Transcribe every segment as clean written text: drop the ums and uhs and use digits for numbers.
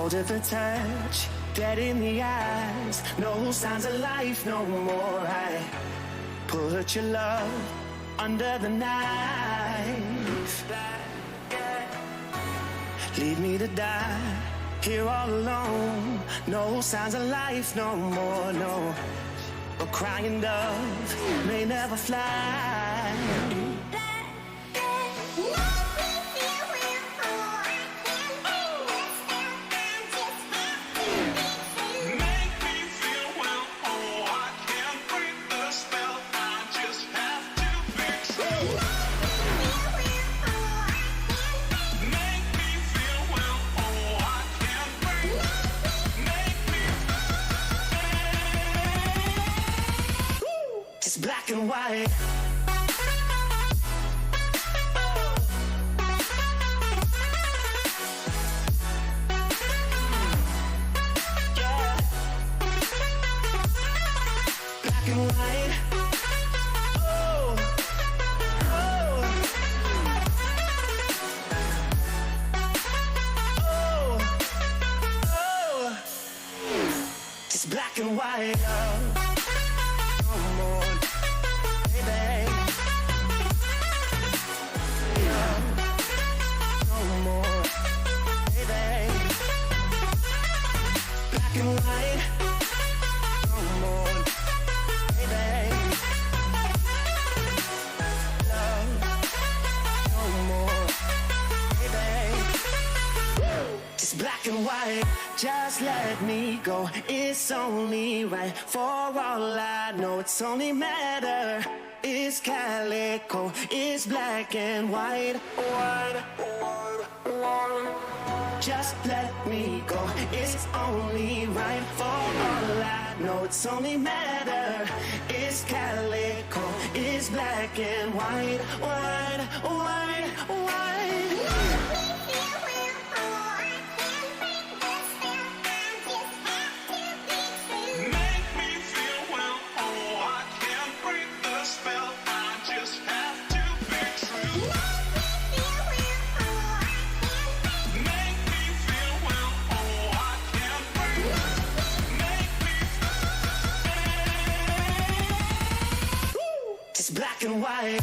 cold at the touch, dead in the eyes, no signs of life no more. I put your love under the knife. Leave me to die here all alone. No signs of life no more, no. A crying dove may never fly. Black and white. Yeah. Black and white. Oh, oh, oh, oh. Just black and white. Come on. Just let me go, it's only right. For all I know, it's only matter. It's calico, it's black and white. White, white, white. Just let me go, it's only right. For all I know, it's only matter. It's calico, it's black and white. White, white, white. Black and white.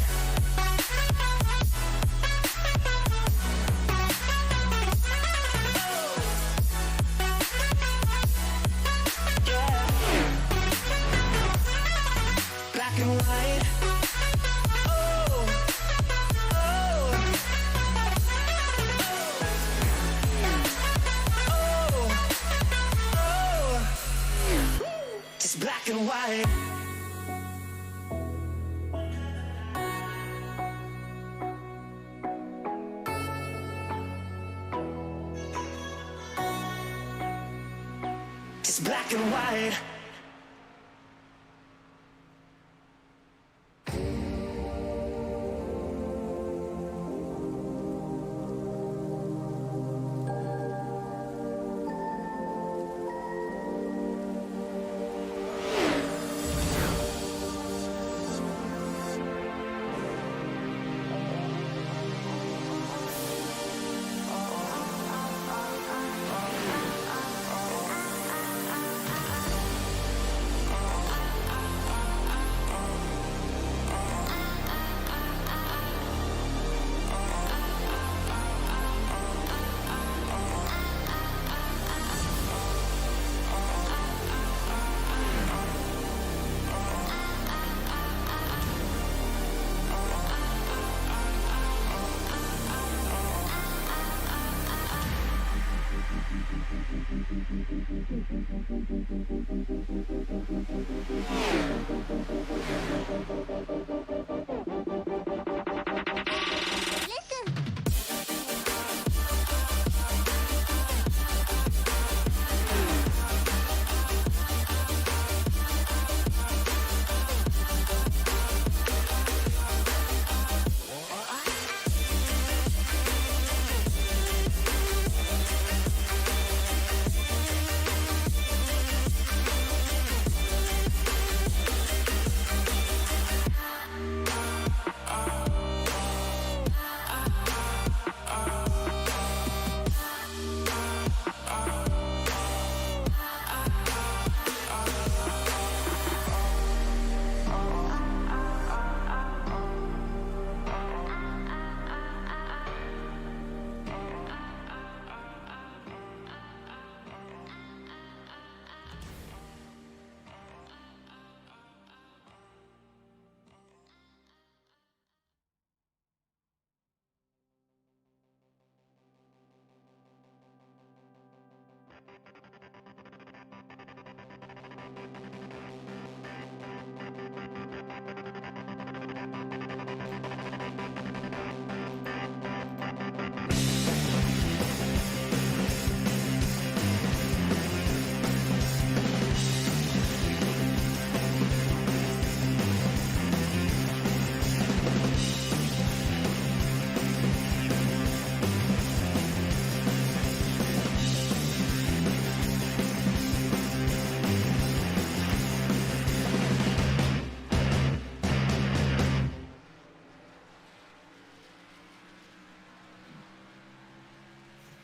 Yeah. Black and white. Oh, oh, oh, oh. Just black and white. Black and white.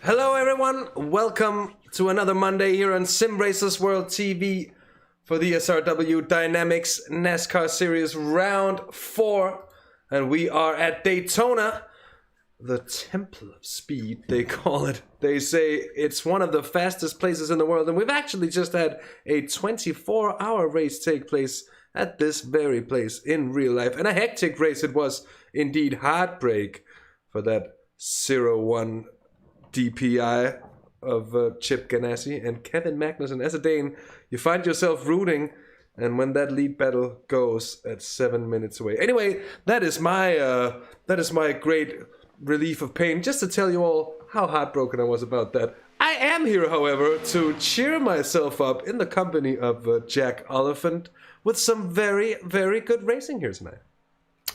Hello everyone, welcome to another Monday here on Simracersworld TV for the SRW DYNAMIXX NASCAR Series Round 4. And we are at Daytona, the Temple of Speed, they call it. They say it's one of the fastest places in the world, and we've actually just had a 24-hour race take place at this very place in real life. And a hectic race it was, indeed. Heartbreak for that 0-1 DPI of Chip Ganassi and Kevin Magnussen. As a Dane, you find yourself rooting, and when that lead battle goes at 7 minutes away. Anyway, that is my great relief of pain, just to tell you all how heartbroken I was about that. I am here, however, to cheer myself up in the company of Jack Oliphant with some very, very good racing here tonight.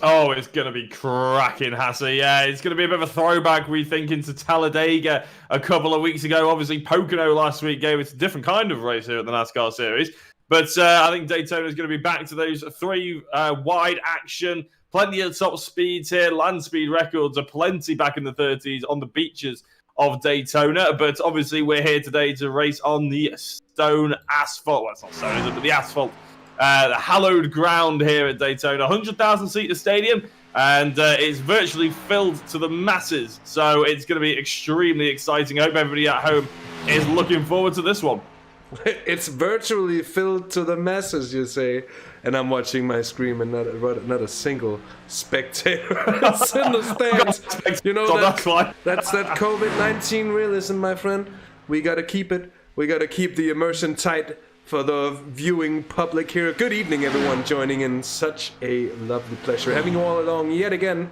Oh, it's going to be cracking, Hasse. Yeah, it's going to be a bit of a throwback, we think, into Talladega a couple of weeks ago. Obviously, Pocono last week gave us a different kind of race here at the NASCAR Series. But I think Daytona is going to be back to those three wide action, plenty of top speeds here. Land speed records are plenty back in the 30s on the beaches of Daytona. But obviously, we're here today to race on the stone asphalt. Well, it's not stone, is it? But the asphalt. The hallowed ground here at Daytona, 100,000-seater stadium, and it's virtually filled to the masses. So it's going to be extremely exciting. I hope everybody at home is looking forward to this one. It's virtually filled to the masses, you say, and I'm watching my screen and not a single spectator is in the stands. You know, that's that COVID-19 realism, my friend. We got to keep it. We got to keep the immersion tight for the viewing public here. Good evening, everyone joining in. Such a lovely pleasure having you all along yet again.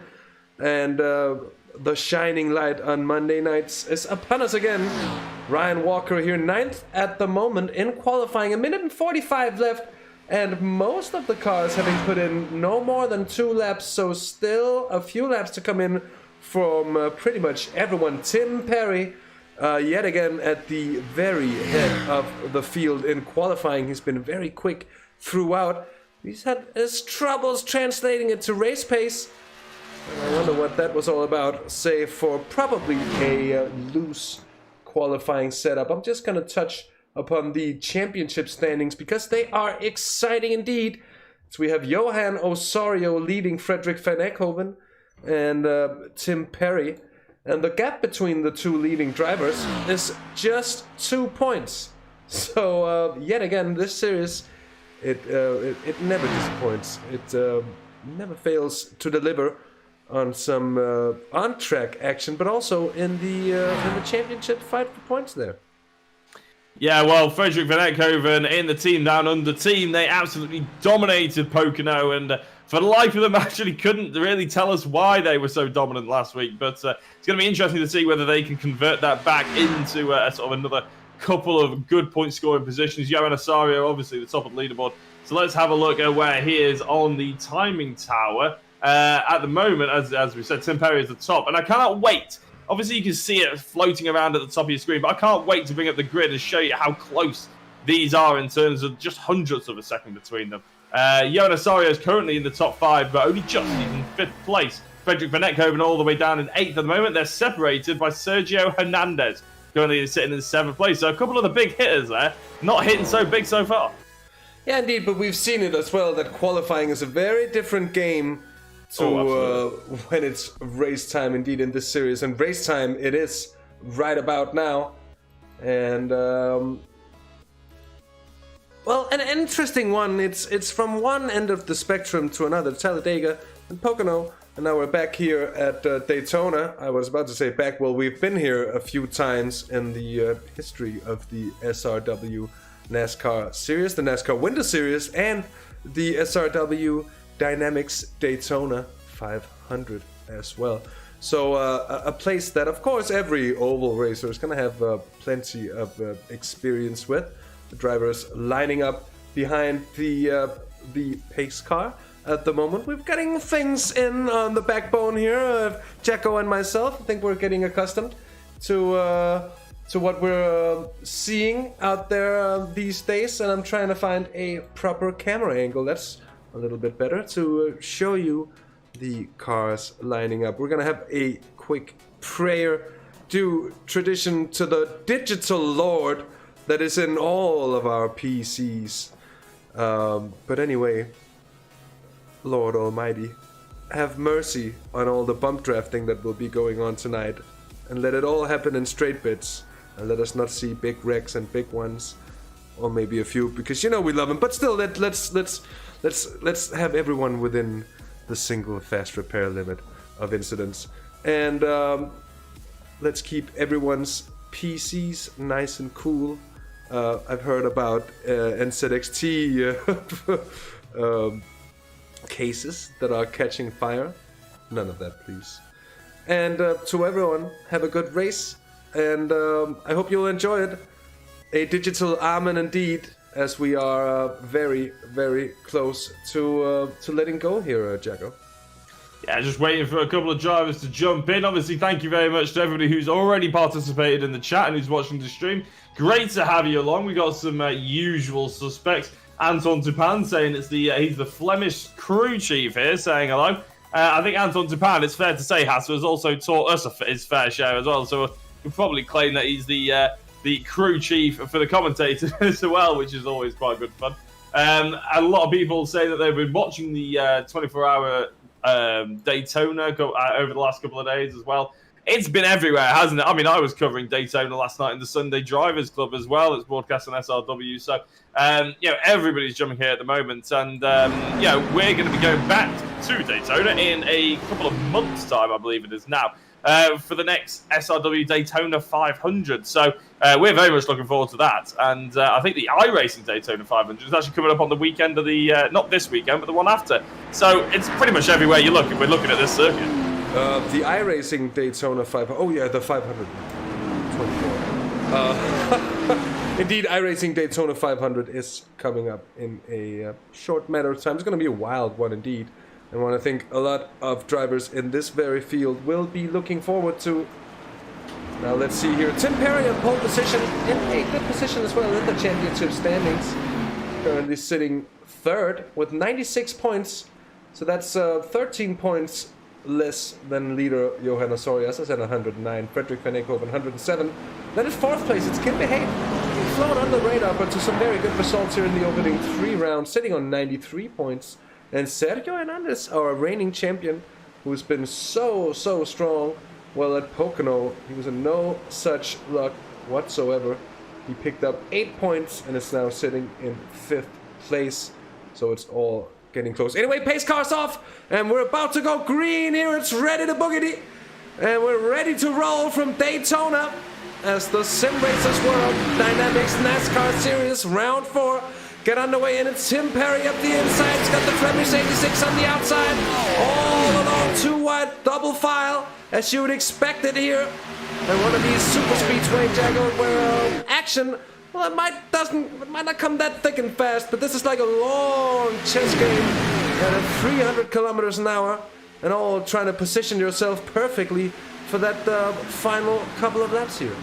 And the shining light on Monday nights is upon us again. Ryan Walker here, 9th at the moment in qualifying. 1:45 left, and most of the cars having put in no more than 2 laps, so still a few laps to come in from pretty much everyone. Tim Perry, yet again at the very head of the field in qualifying. He's been very quick throughout. He's had his troubles translating it to race pace. And I wonder what that was all about, save for probably a loose qualifying setup. I'm just going to touch upon the championship standings because they are exciting indeed. So we have Johan Osorio leading Frederick van Ekhoven and Tim Perry. And the gap between the two leading drivers is just 2 points. So yet again, this series, it never disappoints. It never fails to deliver on some on-track action, but also in the championship fight for points there. Yeah, well, Frederick van Ekhoven in the Team Down Under team, they absolutely dominated Pocono, and for the life of them, actually couldn't really tell us why they were so dominant last week. But it's going to be interesting to see whether they can convert that back into a sort of another couple of good point-scoring positions. Johan Osorio, obviously, the top of the leaderboard. So let's have a look at where he is on the timing tower. At the moment, as we said, Tim Perry is the top, and I cannot wait. Obviously, you can see it floating around at the top of your screen, but I can't wait to bring up the grid and show you how close these are in terms of just hundredths of a second between them. Johan Osorio is currently in the top 5, but only just in 5th place. Frederick van Ekhoven all the way down in 8th at the moment. They're separated by Sergio Hernandez, currently sitting in 7th place. So a couple of the big hitters there, not hitting so big so far. Yeah, indeed, but we've seen it as well, that qualifying is a very different game to when it's race time, indeed, in this series. And race time it is right about now. And well, an interesting one. It's from one end of the spectrum to another. Talladega and Pocono And now we're back here at Daytona. I was about to say back, well, we've been here a few times in the history of the SRW NASCAR Series, the NASCAR Winter Series, and the SRW DYNAMIXX Daytona 500 as well. So a place that, of course, every oval racer is going to have plenty of experience with. The drivers lining up behind the pace car. At the moment, we're getting things in on the backbone here. Jacko and myself, I think we're getting accustomed to what we're seeing out there these days, and I'm trying to find a proper camera angle that's a little bit better to show you the cars lining up. We're gonna have a quick prayer, due tradition to the digital lord that is in all of our PCs. But anyway, Lord Almighty, have mercy on all the bump drafting that will be going on tonight, and let it all happen in straight bits, and let us not see big wrecks and big ones, or maybe a few, because you know we love them. But still, let's have everyone within the single fast repair limit of incidents, and let's keep everyone's PCs nice and cool. I've heard about NZXT cases that are catching fire. None of that, please. And to everyone, have a good race, and I hope you'll enjoy it. A digital amen indeed, as we are very, very close to letting go here, Jacko. Yeah, just waiting for a couple of drivers to jump in. Obviously, thank you very much to everybody who's already participated in the chat and who's watching the stream. Great to have you along. We got some usual suspects. Anton Tupan saying he's the Flemish crew chief here, saying hello. I think Anton Tupan, it's fair to say, Hasse has also taught us his fair share as well, so we'll probably claim that he's the crew chief for the commentators as well, which is always quite good fun. A lot of people say that they've been watching the 24-hour Daytona over the last couple of days as well. It's been everywhere, hasn't it? I mean, I was covering Daytona last night in the Sunday Drivers Club as well. It's broadcast on SRW. So, everybody's jumping here at the moment. And, we're going to be going back to Daytona in a couple of months' time, I believe it is now, for the next SRW Daytona 500. So, we're very much looking forward to that. And I think the iRacing Daytona 500 is actually coming up on the weekend of the, not this weekend, but the one after. So, it's pretty much everywhere you look if we're looking at this circuit. The iRacing Daytona 500. Oh yeah, the 524. Indeed, iRacing Daytona 500 is coming up in a short matter of time. It's going to be a wild one indeed, and one I think a lot of drivers in this very field will be looking forward to. Now let's see here. Tim Perry on pole position, in a good position as well in the championship standings. Currently sitting third with 96 points, so that's 13 points less than leader Johan Osorias is at 109, Frederick Van Eekhoven 107. Then in fourth place, it's Kim Behave. He's flown under the radar, but to some very good results here in the opening 3 rounds, sitting on 93 points. And Sergio Hernandez, our reigning champion, who's been so strong, well, at Pocono, he was in no such luck whatsoever. He picked up 8 points and is now sitting in 5th place. So it's all getting close. Anyway, pace car's off, and we're about to go green here. It's ready to boogity, and we're ready to roll from Daytona as the Simracersworld DYNAMIXX NASCAR Series Round 4 get underway, and it's Tim Perry up the inside. He's got the Flemish 86 on the outside, all along 2 wide double file, as you would expect it here. And one of these Super Speedways, Jago, where action, well, it might not come that thick and fast, but this is like a long chess game at 300 kilometers an hour, and all trying to position yourself perfectly for that final couple of laps here.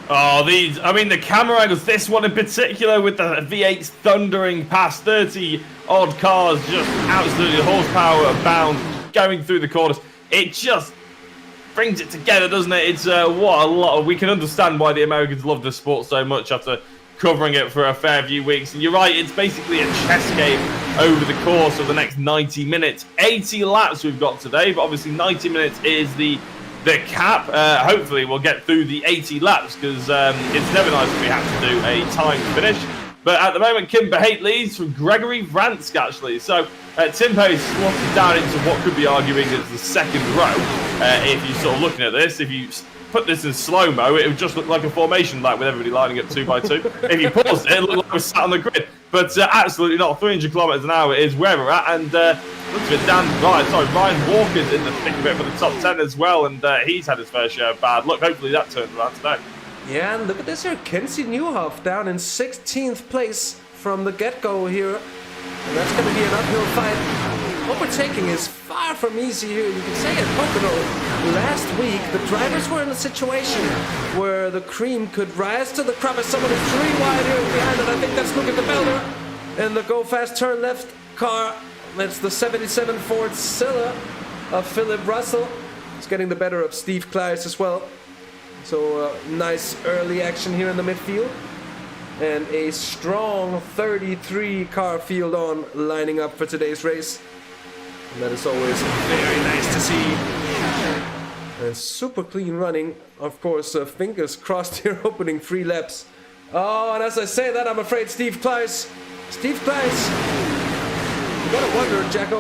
Oh, the camera angles, this one in particular with the V8s thundering past 30 odd cars, just absolutely horsepower bound, going through the corners. It just brings it together, doesn't it? It's what a lot of, we can understand why the Americans love this sport so much after covering it for a fair few weeks. And you're right, it's basically a chess game over the course of the next 90 minutes. 80 laps we've got today, but obviously 90 minutes is the cap. Hopefully we'll get through the 80 laps, because it's never nice if we have to do a timed finish. But at the moment, Kim Behate leads from Gregory Vransk, actually. So Tim Pace slotted down into what could be arguing as the second row. If you're sort of looking at this, if you put this in slow-mo, it would just look like a formation lap with everybody lining up 2 by 2. If you paused it, it looked like we're sat on the grid. But absolutely not. 300 kilometers an hour is where we're at. And looks a bit Ryan Walker's in the thick of it for the top 10 as well. And he's had his fair share of bad luck. Hopefully that turns around today. Yeah, and look at this here. Kenzie Newhoff down in 16th place from the get-go here. And that's going to be an uphill fight. Overtaking is far from easy here. You can say at Pocono last week, the drivers were in a situation where the cream could rise to the crop as someone is 3 wide here behind it. I think that's Luca de Belder. And the go fast turn left car, that's the 77 Ford Scylla of Philip Russell. It's getting the better of Steve Kleiss as well. So nice early action here in the midfield. And a strong 33 car field on lining up for today's race. And that is always very nice to see. And super clean running. Of course, fingers crossed here, opening 3 laps. Oh, and as I say that, I'm afraid Steve Kleiss. You gotta wonder, Jacko,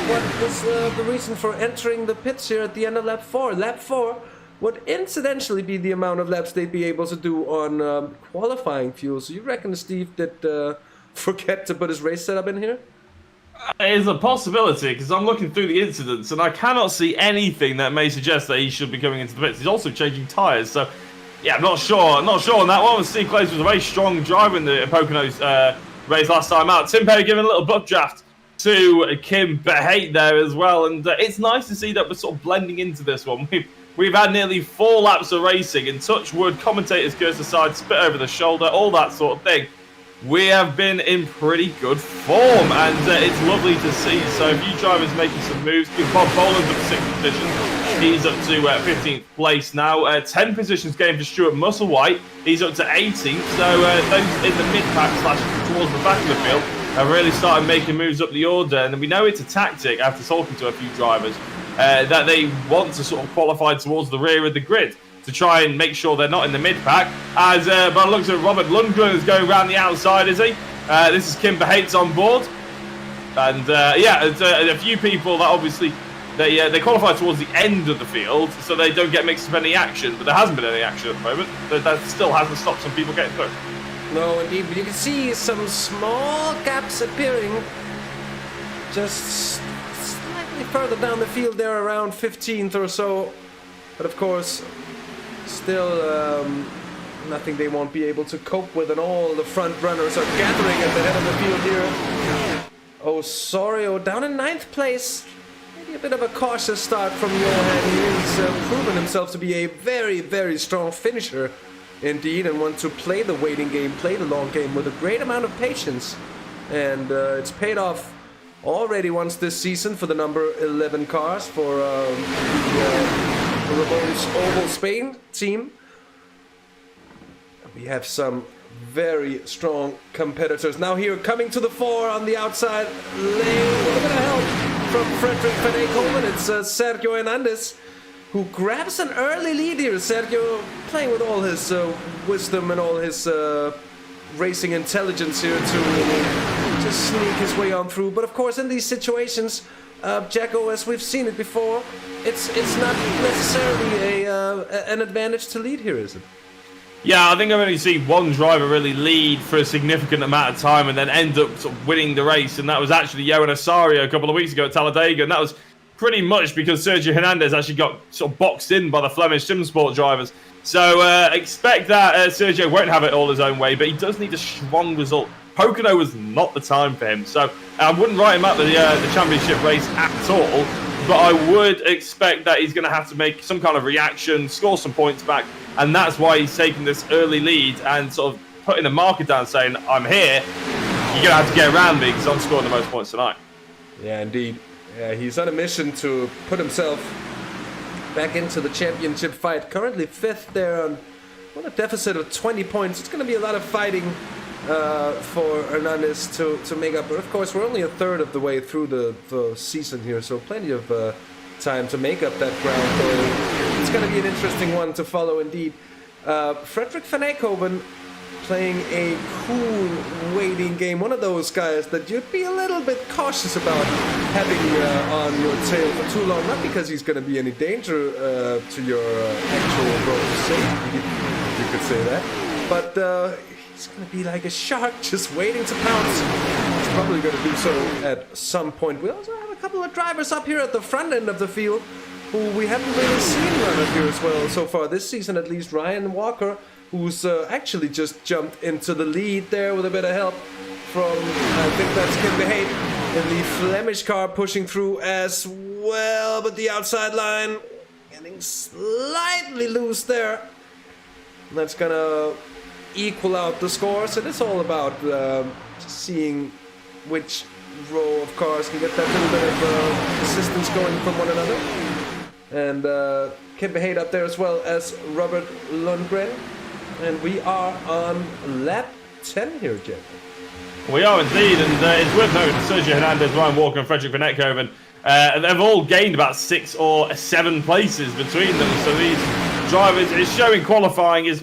what was the reason for entering the pits here at the end of lap 4? Lap 4 would incidentally be the amount of laps they'd be able to do on qualifying fuel. So you reckon Steve did forget to put his race setup in here? It is a possibility, because I'm looking through the incidents and I cannot see anything that may suggest that he should be coming into the pits. He's also changing tyres, so yeah, I'm not sure. I'm not sure on that one. Steve Kleiss was a very strong driver in the Poconos race last time out. Tim Perry giving a little buck draft to Kim Behate there as well, and it's nice to see that we're sort of blending into this one. We've had nearly 4 laps of racing, and touch wood, commentators curse aside, spit over the shoulder, all that sort of thing. We have been in pretty good form, and it's lovely to see. So a few drivers making some moves. Bob Boland's up to 6th position. He's up to 15th place now. 10 positions gained for Stuart Musselwhite. He's up to 18th. So those in the mid-pack / towards the back of the field have really started making moves up the order. And we know it's a tactic, after talking to a few drivers, that they want to sort of qualify towards the rear of the grid, to try and make sure they're not in the mid-pack. As by the looks of Robert Lundgren is going around the outside, is he? This is Kim Behate's on board. And yeah, a few people that obviously, they qualify towards the end of the field, so they don't get mixed up any action, but there hasn't been any action at the moment. That still hasn't stopped some people getting through. No, indeed, but you can see some small gaps appearing just slightly further down the field there, around 15th or so. But of course, still nothing they won't be able to cope with, and all the front runners are gathering at the head of the field here. Osorio down in 9th place. Maybe a bit of a cautious start from Johan. He's proven himself to be a very, very strong finisher indeed, and want to play the waiting game, play the long game with a great amount of patience. And it's paid off already once this season for the number 11 cars for the Ramon's Oval Spain team. We have some very strong competitors. Now here, coming to the fore on the outside lane, a little bit of help from Frederick Van Eyckhoven. It's Sergio Hernandez who grabs an early lead here. Sergio playing with all his wisdom and all his racing intelligence here to just sneak his way on through. But of course, in these situations, Jacko, as we've seen it before, it's not necessarily an advantage to lead here, is it? Yeah, I think I've only seen one driver really lead for a significant amount of time and then end up sort of winning the race, and that was actually Johan Osorio a couple of weeks ago at Talladega, and that was pretty much because Sergio Hernandez actually got sort of boxed in by the Flemish SimSport drivers. So expect that Sergio won't have it all his own way, but he does need a strong result. Pocono was not the time for him, so I wouldn't write him out the championship race at all, but I would expect that he's going to have to make some kind of reaction, score some points back, and that's why he's taking this early lead and sort of putting a marker down saying, I'm here, you're going to have to get around me because I'm scoring the most points tonight. Yeah, indeed. Yeah, he's on a mission to put himself back into the championship fight. Currently 5th there on a deficit of 20 points. It's going to be a lot of fighting for Hernandez to make up. But of course, we're only a third of the way through the season here, so plenty of time to make up that ground. It's going to be an interesting one to follow indeed. Frederick Van Eyckhoven playing a cool waiting game. One of those guys that you'd be a little bit cautious about having on your tail for too long. Not because he's going to be any danger to your actual road safety, you could say that. But he's going to be like a shark just waiting to pounce. He's probably going to do so at some point. We also have a couple of drivers up here at the front end of the field who we haven't really seen run up here as well so far this season, at least. Ryan Walker, who's actually just jumped into the lead there with a bit of help from, I think that's Kim Behate, in the Flemish car pushing through as well, but the outside line getting slightly loose there. That's gonna equal out the scores, and it's all about seeing which row of cars can get that little bit of assistance going from one another. And Kim Behate up there as well as Robert Lundgren. And we are on lap 10 here, Jeff. We are indeed, and it's worth noting Sergio Hernandez, Ryan Walker, and Frederick Van Etkoven, they've all gained about 6 or 7 places between them. So these drivers, it's showing qualifying is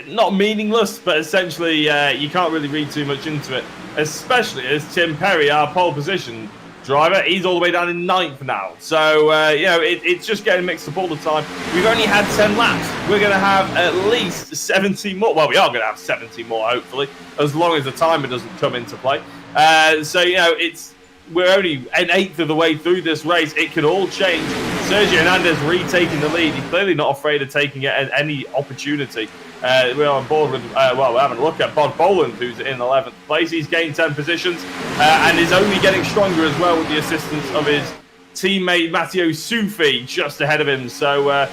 not meaningless, but essentially you can't really read too much into it, especially as Tim Perry, our pole position driver, he's all the way down in 9th now. So, you know, it's just getting mixed up all the time. We've only had 10 laps. We're going to have at least 70 more. Well, we are going to have 70 more, hopefully, as long as the timer doesn't come into play. So, you know, we're only an 1/8 of the way through this race. It can all change. Sergio Hernandez retaking the lead. He's clearly not afraid of taking it at any opportunity. We're on board with, well, we're having a look at Bod Boland, who's in 11th place. He's gained 10 positions and is only getting stronger as well with the assistance of his teammate Matteo Sufi just ahead of him. So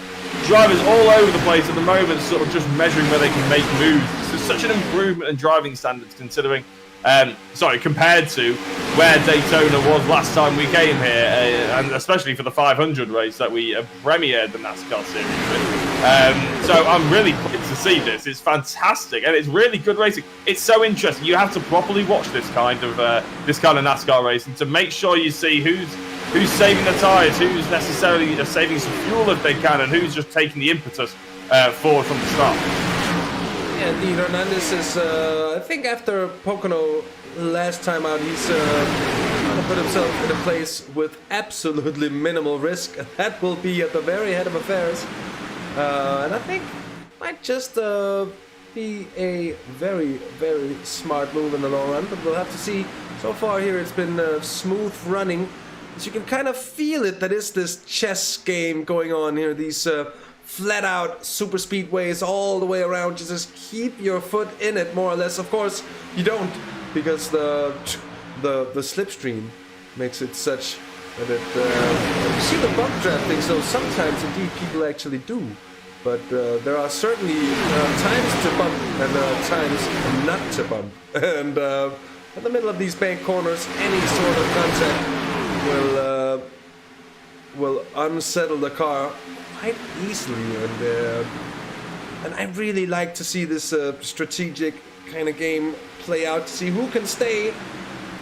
drivers all over the place at the moment, sort of just measuring where they can make moves. So such an improvement in driving standards considering, compared to where Daytona was last time we came here, and especially for the 500 race that we premiered the NASCAR Series with. So I'm really pleased to see this. It's fantastic, and it's really good racing. It's so interesting. You have to properly watch this kind of NASCAR racing to make sure you see who's saving the tyres, who's necessarily saving some fuel if they can, and who's just taking the impetus forward from the start. Yeah, indeed. Hernandez is, I think after Pocono last time out, he's trying to put himself in a place with absolutely minimal risk. That will be at the very head of affairs. And I think might just be a very, very smart move in the long run. But we'll have to see. So far here, it's been smooth running. As you can kind of feel it, that is this chess game going on here. These flat out super speedways all the way around. You just keep your foot in it more or less. Of course you don't, because the slipstream makes it such that it you see the bump drafting, so sometimes indeed people actually do, but there are certainly times to bump and times not to bump. And in the middle of these bank corners, any sort of contact will unsettle the car quite easily, and I really like to see this strategic kind of game play out, to see who can stay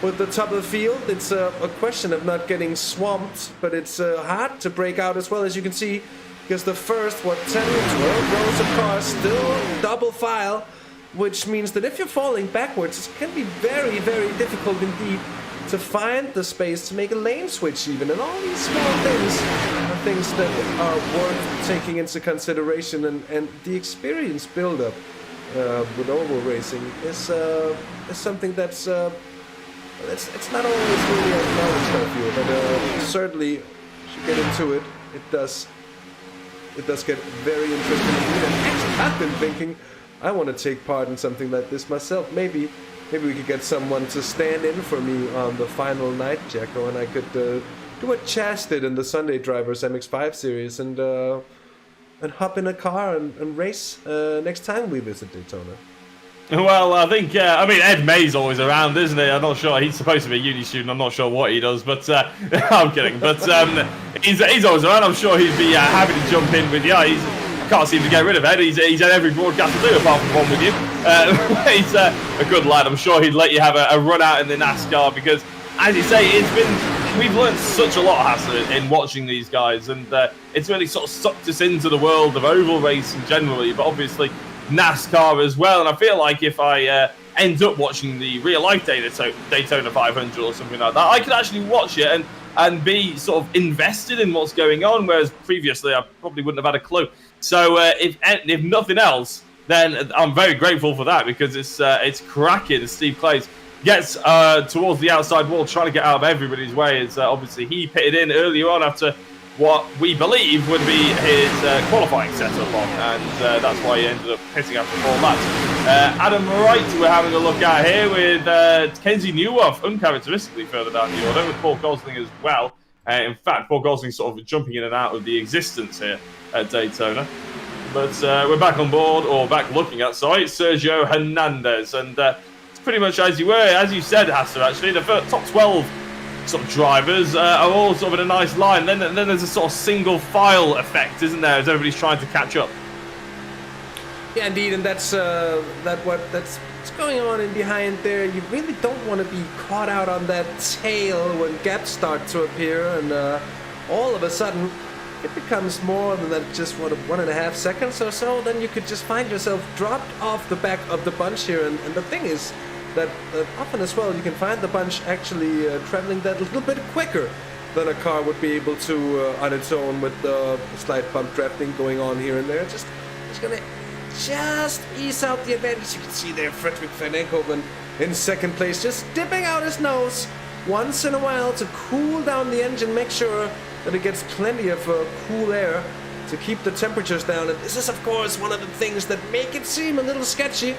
with the top of the field. It's a question of not getting swamped, but it's hard to break out as well, as you can see, because the first 10, 12 rows of cars still double file, which means that if you're falling backwards, it can be very, very difficult indeed to find the space to make a lane switch even. And all these small things are things that are worth taking into consideration, and the experience build-up with oval racing is something that's it's not always really acknowledged, I feel, but certainly as you get into it, it does get very interesting indeed. And actually, I've been thinking I want to take part in something like this myself. Maybe we could get someone to stand in for me on the final night, Jacko, and I could do what Chas did in the Sunday Drivers MX-5 series and hop in a car and race next time we visit Daytona. Well, I think, Ed May's always around, isn't he? I'm not sure. He's supposed to be a uni student. I'm not sure what he does, but I'm kidding. But he's always around. I'm sure he'd be happy to jump in with you. I can't seem to get rid of Ed. He's at every broadcast to do, apart from one with you. He's a good lad. I'm sure he'd let you have a run out in the NASCAR, because, as you say, we've learned such a lot, Hasse, in watching these guys, and it's really sort of sucked us into the world of oval racing generally. But obviously, NASCAR as well. And I feel like if I end up watching the real-life Daytona 500 or something like that, I could actually watch it and be sort of invested in what's going on, whereas previously I probably wouldn't have had a clue. So if nothing else, then I'm very grateful for that, because it's cracking as Steve Clays gets towards the outside wall, trying to get out of everybody's way. As obviously he pitted in earlier on after what we believe would be his qualifying setup on, and that's why he ended up pitting after 4 laps. Adam Wright we're having a look at here with Kenzie Neuhoff uncharacteristically further down the order, with Paul Gosling as well. In fact, Paul Gosling sort of jumping in and out of the existence here at Daytona. But we're back on board, or back looking at, sorry, Sergio Hernandez. And it's pretty much as you said, Hasse, actually. The top 12 sort of drivers are all sort of in a nice line. Then there's a sort of single file effect, isn't there, as everybody's trying to catch up. Yeah, indeed, and that's what's going on in behind there. You really don't want to be caught out on that tail when gaps start to appear, and all of a sudden it becomes more than that, just 1.5 seconds or so. Then you could just find yourself dropped off the back of the bunch here, and the thing is that often as well you can find the bunch actually traveling that little bit quicker than a car would be able to on its own, with the slight bump drafting going on here and there. Just gonna ease out the advantage. You can see there Frederick Van Enkoven in second place, just dipping out his nose once in a while to cool down the engine, make sure that it gets plenty of cool air to keep the temperatures down. And this is of course one of the things that make it seem a little sketchy.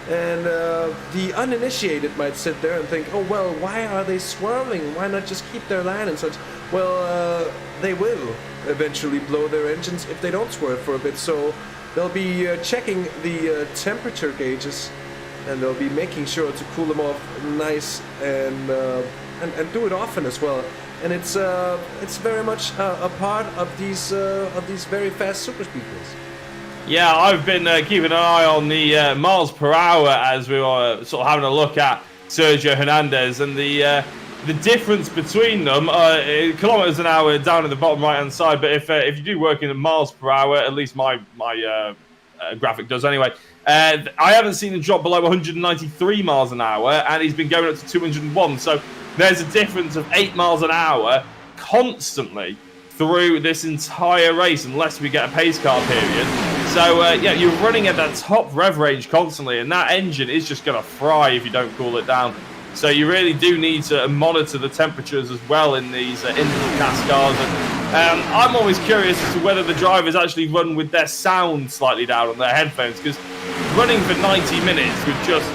And the uninitiated might sit there and think, oh well, why are they swerving? Why not just keep their line and such? Well, they will eventually blow their engines if they don't swerve for a bit. So they'll be checking the temperature gauges, and they'll be making sure to cool them off nice and do it often as well. And it's very much a part of these very fast super speedways. Yeah, I've been keeping an eye on the miles per hour as we were sort of having a look at Sergio Hernandez, and the difference between them, kilometers an hour down at the bottom right hand side. But if you do work in miles per hour, at least my graphic does anyway. I haven't seen him drop below 193 miles an hour, and he's been going up to 201. So there's a difference of 8 miles an hour constantly through this entire race, unless we get a pace car period. So yeah, you're running at that top rev range constantly, and that engine is just going to fry if you don't cool it down. So you really do need to monitor the temperatures as well in these NASCARs. And I'm always curious as to whether the drivers actually run with their sound slightly down on their headphones, because running for 90 minutes with just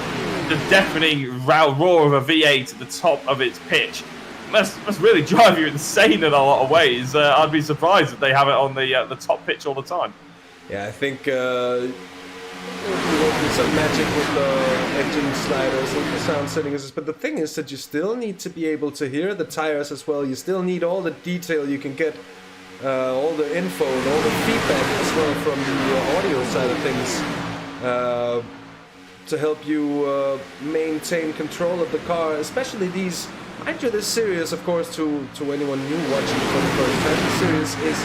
the deafening roar of a V8 at the top of its pitch must really drive you insane in a lot of ways. I'd be surprised if they have it on the top pitch all the time. Yeah, I think there will be some magic with the engine sliders and the sound settings, but the thing is that you still need to be able to hear the tires as well. You still need all the detail you can get, all the info and all the feedback as well from the audio side of things, to help you maintain control of the car, especially these. Mind you, this series, of course, to anyone new watching for the first time, this series is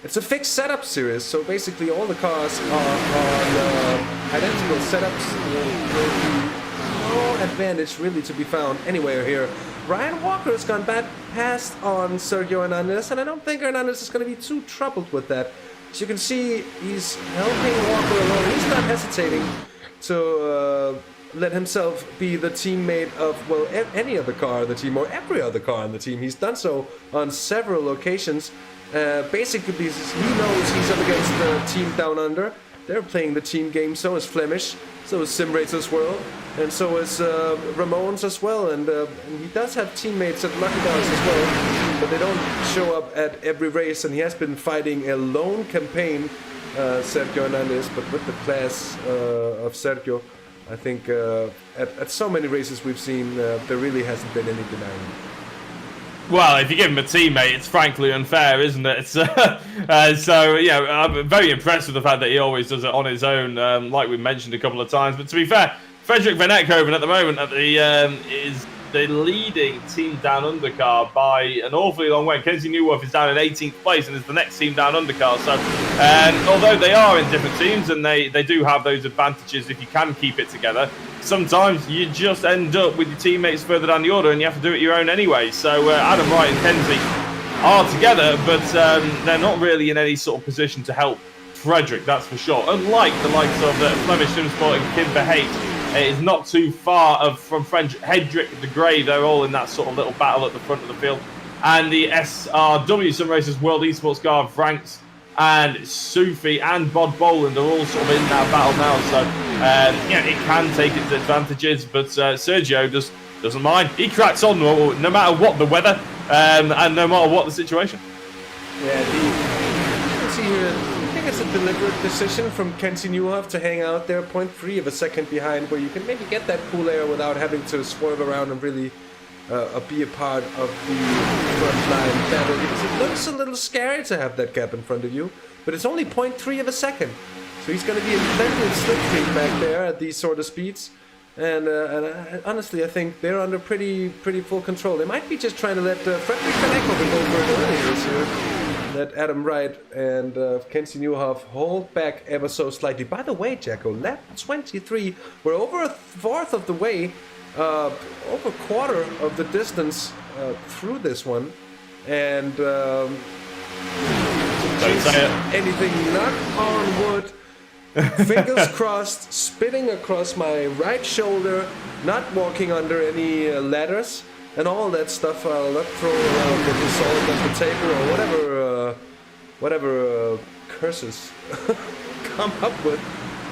it's a fixed setup series, so basically all the cars are on identical setups. There's no advantage really to be found anywhere here. Ryan Walker has gone past on Sergio Hernandez, and I don't think Hernandez is going to be too troubled with that. As you can see, he's helping Walker along. He's not hesitating to let himself be the teammate of, well, any other car on the team or every other car on the team. He's done so on several occasions. Basically because he knows he's up against the team down under. They're playing the team game, so is Flemish, so is Simracersworld, and so is Ramones as well. And he does have teammates at Lucky Dogs as well, but they don't show up at every race, and he has been fighting a lone campaign, Sergio Hernandez, but with the class of Sergio, I think at so many races we've seen, there really hasn't been any denying. Well, if you give him a teammate, it's frankly unfair, isn't it? So, yeah, I'm very impressed with the fact that he always does it on his own, like we mentioned a couple of times. But to be fair, Frederick Van Enkoven at the moment is the leading team down under car by an awfully long way. Kenzie Newworth is down in 18th place and is the next team down under car. So although they are in different teams and they do have those advantages if you can keep it together, sometimes you just end up with your teammates further down the order and you have to do it your own anyway. So Adam Wright and Kenzie are together, but they're not really in any sort of position to help Frederick, that's for sure. Unlike the likes of Flemish Simsport and Kim Verhate, it is not too far from Hedrick de Grey. They're all in that sort of little battle at the front of the field. And the SRW Simracersworld Esports car, Franks and Sufi and Bod Boland are all sort of in that battle now. So, yeah, it can take its advantages, but Sergio doesn't mind. He cracks on no matter what the weather and no matter what the situation. Yeah, you can see here, I think it's a deliberate decision from Kenzie Newhoff to hang out there 0.3 of a second behind, where you can maybe get that cool air without having to swerve around and really be a part of the front line battle, because it looks a little scary to have that gap in front of you, but it's only 0.3 of a second, so he's going to be in plenty of slipstream back there at these sort of speeds, and honestly I think they're under pretty full control. They might be just trying to let Frederick Van Ekhoven go for it early this year. Let Adam Wright and Kenzie Newhoff hold back ever so slightly. By the way, Jacko, lap 23, we're over a fourth of the way, over a quarter of the distance through this one, and don't say it. Anything, knock on wood, fingers crossed, spitting across my right shoulder, not walking under any ladders, and all that stuff. I'll not throw around with the salt at the table or whatever curses come up with.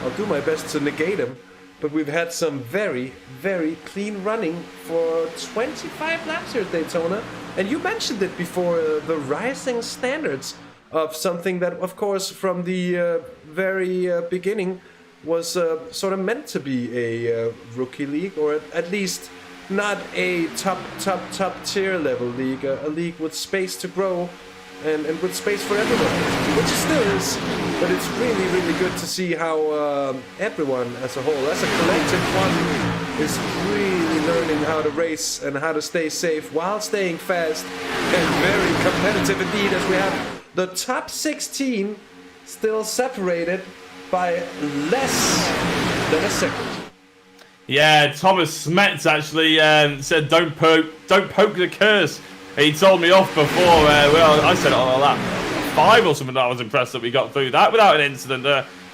I'll do my best to negate them. But we've had some very, very clean running for 25 laps here at Daytona. And you mentioned it before, the rising standards of something that, of course, from the very beginning was sort of meant to be a rookie league, or at least not a top tier level league, a league with space to grow and with space for everyone, which it still is, but it's really, really good to see how everyone as a whole, as a collective one, is really learning how to race and how to stay safe while staying fast and very competitive indeed, as we have the top 16 still separated by less than a second. Yeah, Thomas Smets actually said, "Don't poke the curse." He told me off before. Well, I said it on lap 5 or something. I was impressed that we got through that without an incident.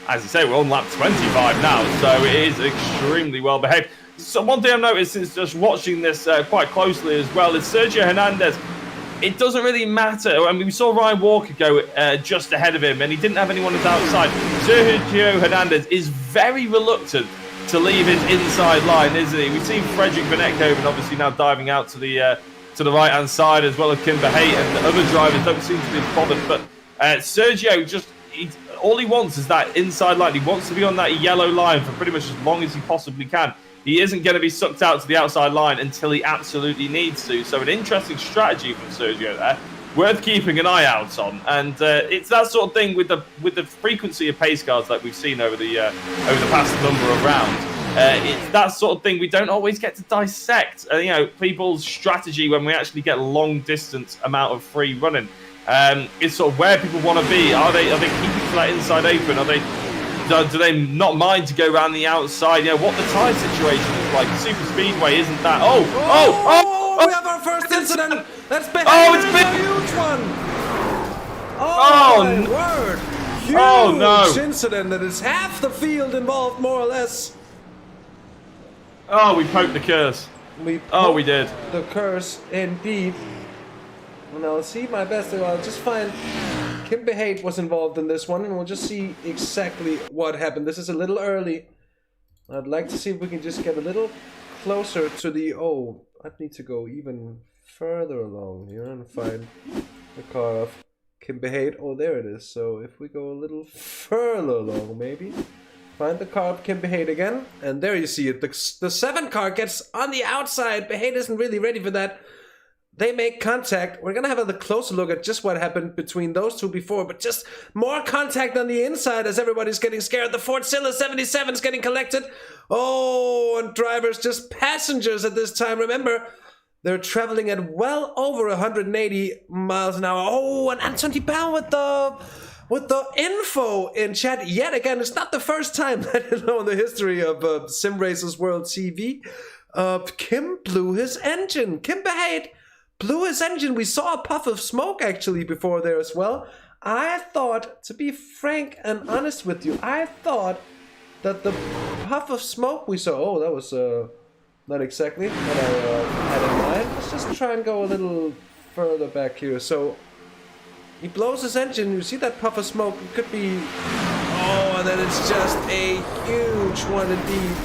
As you say, we're on lap 25 now, so it is extremely well behaved. So one thing I've noticed since just watching this quite closely as well is Sergio Hernandez. It doesn't really matter. I mean, we saw Ryan Walker go just ahead of him, and he didn't have anyone on the outside. Sergio Hernandez is very reluctant to leave his inside line, isn't he? We've seen Frederick Van Ekhoven obviously now diving out to the right-hand side, as well as Kim Verhate, and the other drivers don't seem to be bothered. But Sergio, all he wants is that inside line. He wants to be on that yellow line for pretty much as long as he possibly can. He isn't going to be sucked out to the outside line until he absolutely needs to. So an interesting strategy from Sergio there, worth keeping an eye out on. And it's that sort of thing with the frequency of pace cars that we've seen over the past number of rounds. It's that sort of thing we don't always get to dissect. You know, people's strategy when we actually get long distance amount of free running. It's sort of where people want to be. Are they keeping to that inside apron? Do they not mind to go around the outside? You know, what the tyre situation is like. Super Speedway isn't that? Oh! We have our first incident. That's been it's been a huge one. Oh, my word! Huge Oh, no. incident that is half the field involved, more or less. Oh, we poked the curse. We did. The curse, indeed. And I'll see my best. I'll just find Kim Verhate was involved in this one, and we'll just see exactly what happened. This is a little early. I'd like to see if we can just get a little closer to the... Oh, I'd need to go even further along here and find the car of Kim Verhate. Oh, there it is. So if we go a little further along, maybe... Find the car of Kim Verhate again, and there you see it. The 7 car gets on the outside. Verhate isn't really ready for that. they make contact. We're gonna have a closer look at just what happened between those two before, but just more contact on the inside as everybody's getting scared. The Ford Silla 77 is getting collected. Oh, and drivers, just passengers at this time. Remember, they're traveling at well over 180 miles an hour. Oh, and Anthony Brown with the info in chat. Yet again, it's not the first time that in the history of Simracersworld TV, Kim blew his engine. Kim Bahade blew his engine. We saw a puff of smoke actually before there as well. I thought, to be frank and honest with you, I thought that the puff of smoke we saw, oh, that was not exactly what I had in mind. Let's just try and go a little further back here. So he blows his engine. You see that puff of smoke? It could be, oh, and then it's just a huge one indeed.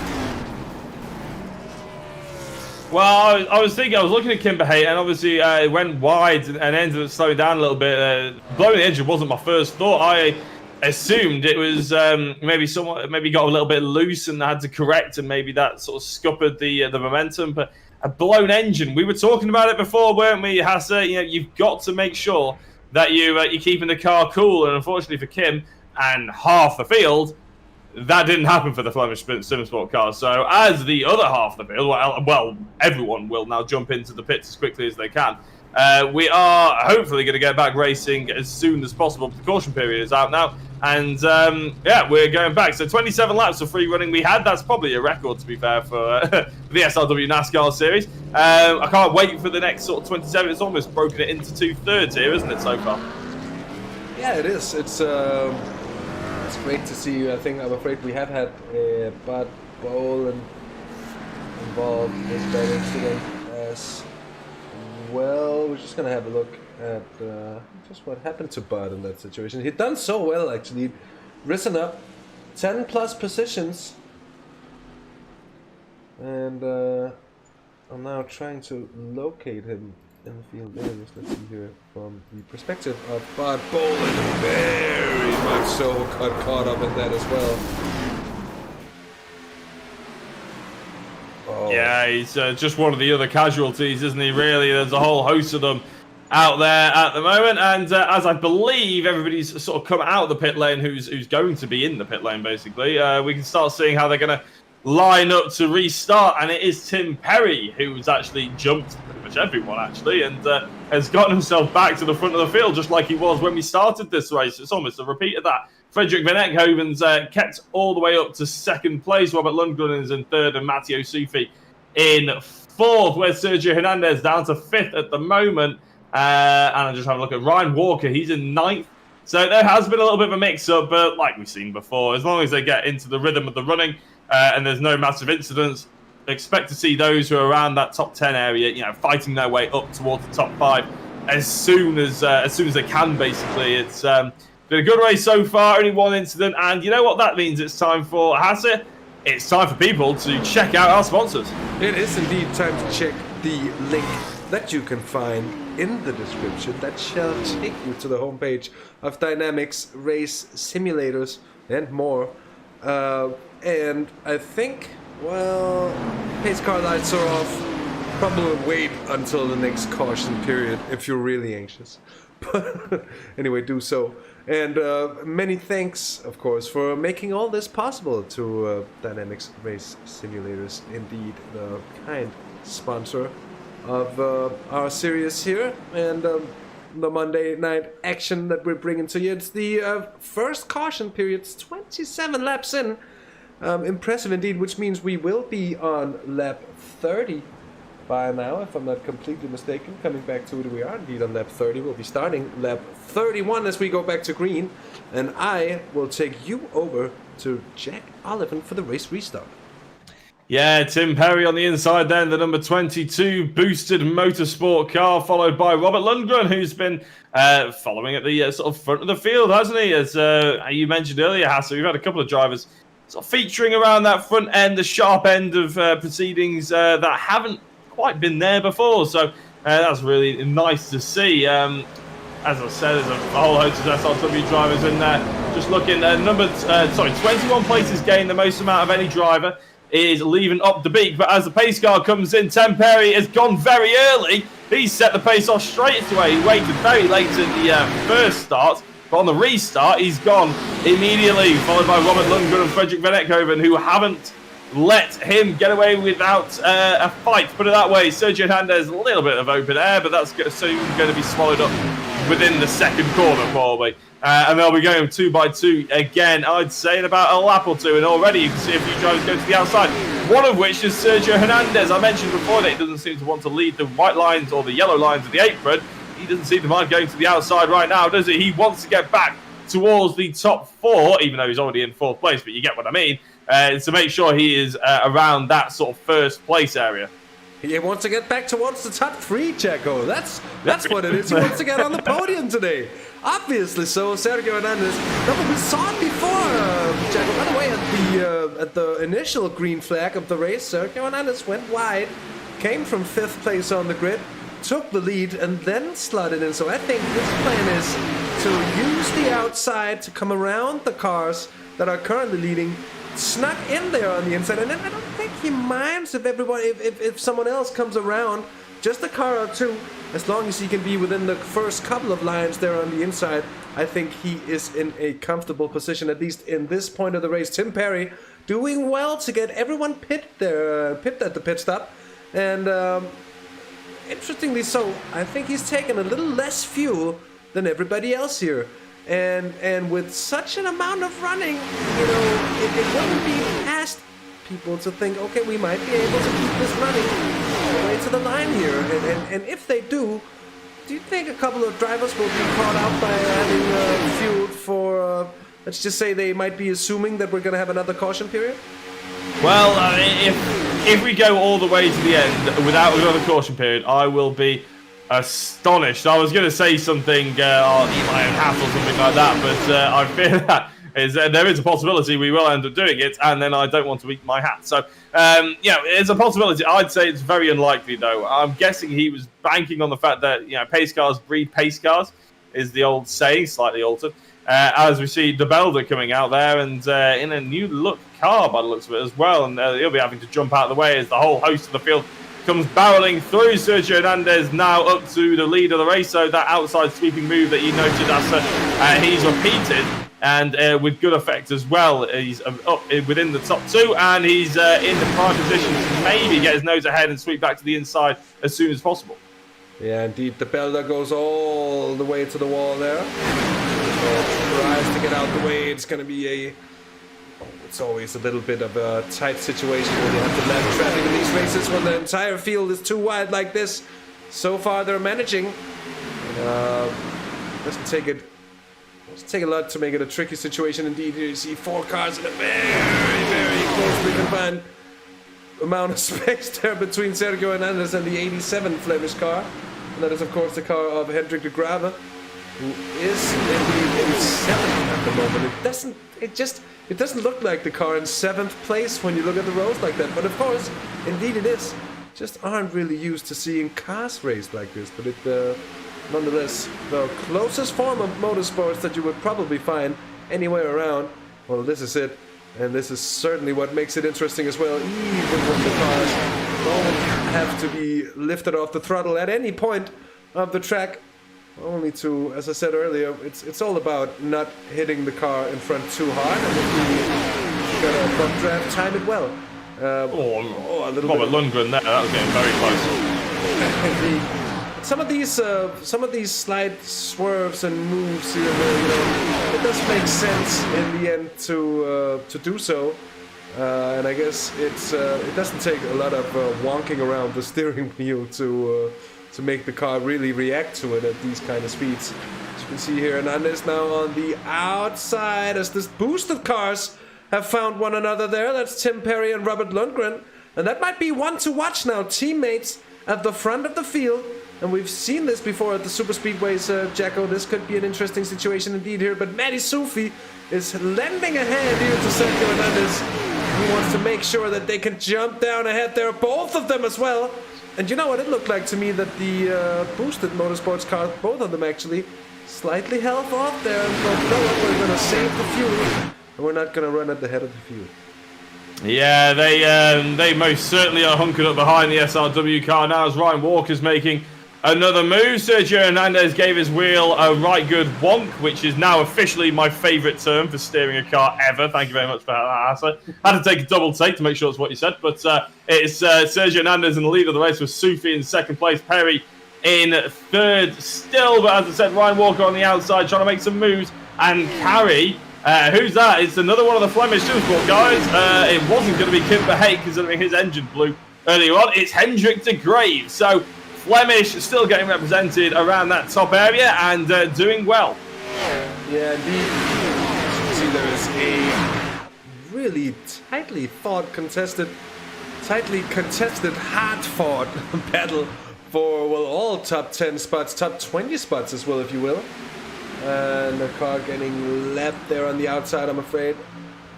Well, I was looking at Kim Bahade, and obviously it went wide and ended up slowing down a little bit. Blowing the engine wasn't my first thought. I assumed it was maybe got a little bit loose and had to correct, and maybe that sort of scuppered the momentum. But a blown engine, we were talking about it before, weren't we, Hasse? You know, you've got to make sure that you're keeping the car cool, and unfortunately for Kim and half the field, that didn't happen for the Flemish Simsport car. So as the other half of the field, well, everyone will now jump into the pits as quickly as they can. We are hopefully going to get back racing as soon as possible. The caution period is out now. And yeah, we're going back. So 27 laps of free running we had. That's probably a record, to be fair, for the SRW NASCAR Series. I can't wait for the next sort of 27. It's almost broken it into 2/3 here, isn't it, so far? Yeah, it is. It's great to see you. I'm afraid we have had Bud Boland involved in this bad incident as well. We're just gonna have a look at just what happened to Bud in that situation. He'd done so well, actually. Risen up 10 plus positions, and I'm now trying to locate him in the field. There it is. Let's see here from the perspective of Bud Boland. Very much so caught up in that as well. Oh. Yeah, he's just one of the other casualties, isn't he, really? There's a whole host of them out there at the moment, and as I believe everybody's sort of come out of the pit lane who's going to be in the pit lane, basically, we can start seeing how they're going to line up to restart, and it is Tim Perry who's actually jumped pretty much everyone, actually, and has gotten himself back to the front of the field just like he was when we started this race. It's almost a repeat of that. Frederik van Eekhoven's kept all the way up to second place. Robert Lundgren is in third, and Matteo Sufi in fourth, where Sergio Hernandez down to fifth at the moment. And I'm just having a look at Ryan Walker. He's in ninth. So there has been a little bit of a mix-up, but like we've seen before, as long as they get into the rhythm of the running and there's no massive incidents, expect to see those who are around that top 10 area, you know, fighting their way up towards the top 5 as soon as they can. Basically, it's been a good race so far. Only one incident, and you know what that means? It's time for Hasse. It's time for people to check out our sponsors. It is indeed time to check the link that you can find in the description that shall take you to the homepage of DYNAMIXX Race Simulators and more. And I think, well, pace car lights are off. Probably wait until the next caution period if you're really anxious. But anyway, do so. And many thanks, of course, for making all this possible to DYNAMIXX Race Simulators. Indeed, the kind sponsor of our series here and the Monday night action that we're bringing to you. It's the first caution period. It's 27 laps in. Impressive indeed, which means we will be on lap 30 by now, if I'm not completely mistaken. Coming back to it, we are indeed on lap 30. We'll be starting lap 31 as we go back to green, and I will take you over to Jack Oliphant for the race restart. Yeah, Tim Perry on the inside then, the number 22 boosted motorsport car, followed by Robert Lundgren, who's been following at the sort of front of the field, hasn't he? As you mentioned earlier, Hasse, we've had a couple of drivers sort of featuring around that front end, the sharp end of proceedings that haven't quite been there before. So that's really nice to see. As I said, there's a whole host of SRW drivers in there. Just looking at 21 places gained, the most amount of any driver is leaving up the beak, but as the pace car comes in, Tim Perry has gone very early he set the pace off straight away. He waited very late in the first start, but on the restart, he's gone immediately, followed by Robert Lundgren and Frederick Van Ekhoven, who haven't let him get away without a fight, put it that way. Sergio Hernandez, a little bit of open air, but that's soon going to be swallowed up within the second corner, probably. And they'll be going 2 by 2 again, I'd say, in about a lap or two. And already you can see a few drivers go to the outside, one of which is Sergio Hernandez. I mentioned before that he doesn't seem to want to lead the white lines or the yellow lines of the apron. He doesn't seem to mind going to the outside right now, does he? He wants to get back towards the top 4, even though he's already in 4th place, but you get what I mean. To make sure he is around that sort of first place area. He wants to get back towards the top 3, Checo. That's what it is. He wants to get on the podium today. Obviously so, Sergio Hernandez. No, but we saw it before, Checo. By the way, at the initial green flag of the race, Sergio Hernandez went wide, came from 5th place on the grid, took the lead, and then slotted in. So I think his plan is to use the outside to come around the cars that are currently leading, snuck in there on the inside, and then I don't think he minds if someone else comes around, just a car or two, as long as he can be within the first couple of lines there on the inside. I think he is in a comfortable position, at least in this point of the race. Tim Perry doing well to get everyone pipped at the pit stop, and interestingly so, I think he's taken a little less fuel than everybody else here. And with such an amount of running, you know, it wouldn't be past people to think, okay, we might be able to keep this running all the way to the line here. And if they do you think a couple of drivers will be caught out by having fueled for, let's just say they might be assuming that we're going to have another caution period? Well, if we go all the way to the end without another caution period, I will be astonished. I was going to say something, I'll eat my own hat or something like that, but I fear that there is a possibility we will end up doing it, and then I don't want to eat my hat. So, yeah, it's a possibility. I'd say it's very unlikely, though. I'm guessing he was banking on the fact that, you know, pace cars breed pace cars, is the old saying, slightly altered. As we see the Belder coming out there, and in a new look car by the looks of it as well, and he'll be having to jump out of the way as the whole host of the field comes barreling through. Sergio Hernandez now up to the lead of the race, so that outside sweeping move that you noted, he's repeated, and with good effect as well. He's up within the top two, and he's in the prime position to maybe get his nose ahead and sweep back to the inside as soon as possible. Yeah, indeed, the Belder goes all the way to the wall there. Tries to get out the way. It's going to be it's always a little bit of a tight situation when you have to left traffic in these races when the entire field is too wide like this. So far they're managing. Doesn't take a lot to make it a tricky situation indeed. Here you see four cars in a very, very closely confined amount of space there between Sergio Hernandez and the 87 Flemish car. And that is of course the car of Hendrik de Grave, who is indeed in 7th at the moment. It doesn't look like the car in 7th place when you look at the rows like that, but of course, indeed it is. Just aren't really used to seeing cars raced like this, but it nonetheless, the closest form of motorsports that you would probably find anywhere around. Well, this is it, and this is certainly what makes it interesting as well, even when the cars don't have to be lifted off the throttle at any point of the track. Only to, as I said earlier, it's all about not hitting the car in front too hard, and if you got a bump draft, time it well. A little Robert Lundgren there, that was getting very close. Some of these slight swerves and moves here, it does make sense in the end to do so, and I guess it doesn't take a lot of wonking around the steering wheel to make the car really react to it at these kind of speeds. As you can see here, Hernandez now on the outside as this boosted cars have found one another there. That's Tim Perry and Robert Lundgren. And that might be one to watch now. Teammates at the front of the field. And we've seen this before at the Super Speedways, Jacko. This could be an interesting situation indeed here. But Matty Sufi is lending a hand here to Sergio Hernandez. He wants to make sure that they can jump down ahead there, both of them as well. And you know what, it looked like to me that the boosted motorsports cars, both of them actually, slightly held off there and thought, you know what, we're going to save the fuel, and we're not going to run at the head of the fuel. Yeah, they most certainly are hunkered up behind the SRW car now as Ryan Walker's making Another move. Sergio Hernandez gave his wheel a right good wonk, which is now officially my favourite term for steering a car ever. Thank you very much for that, Hasse. Had to take a double take to make sure it's what you said, but it's Sergio Hernandez in the lead of the race with Sufi in second place, Perry in third still, but as I said, Ryan Walker on the outside trying to make some moves, and Carey, who's that? It's another one of the Flemish Supersport guys. It wasn't going to be Kim Verheyt considering his engine blew earlier on. It's Hendrik de Graeve. So Flemish still getting represented around that top area and doing well. Yeah, indeed. As you can see, there is a really tightly contested, hard-fought battle for, well, all top 10 spots, top 20 spots as well, if you will. And the car getting left there on the outside, I'm afraid.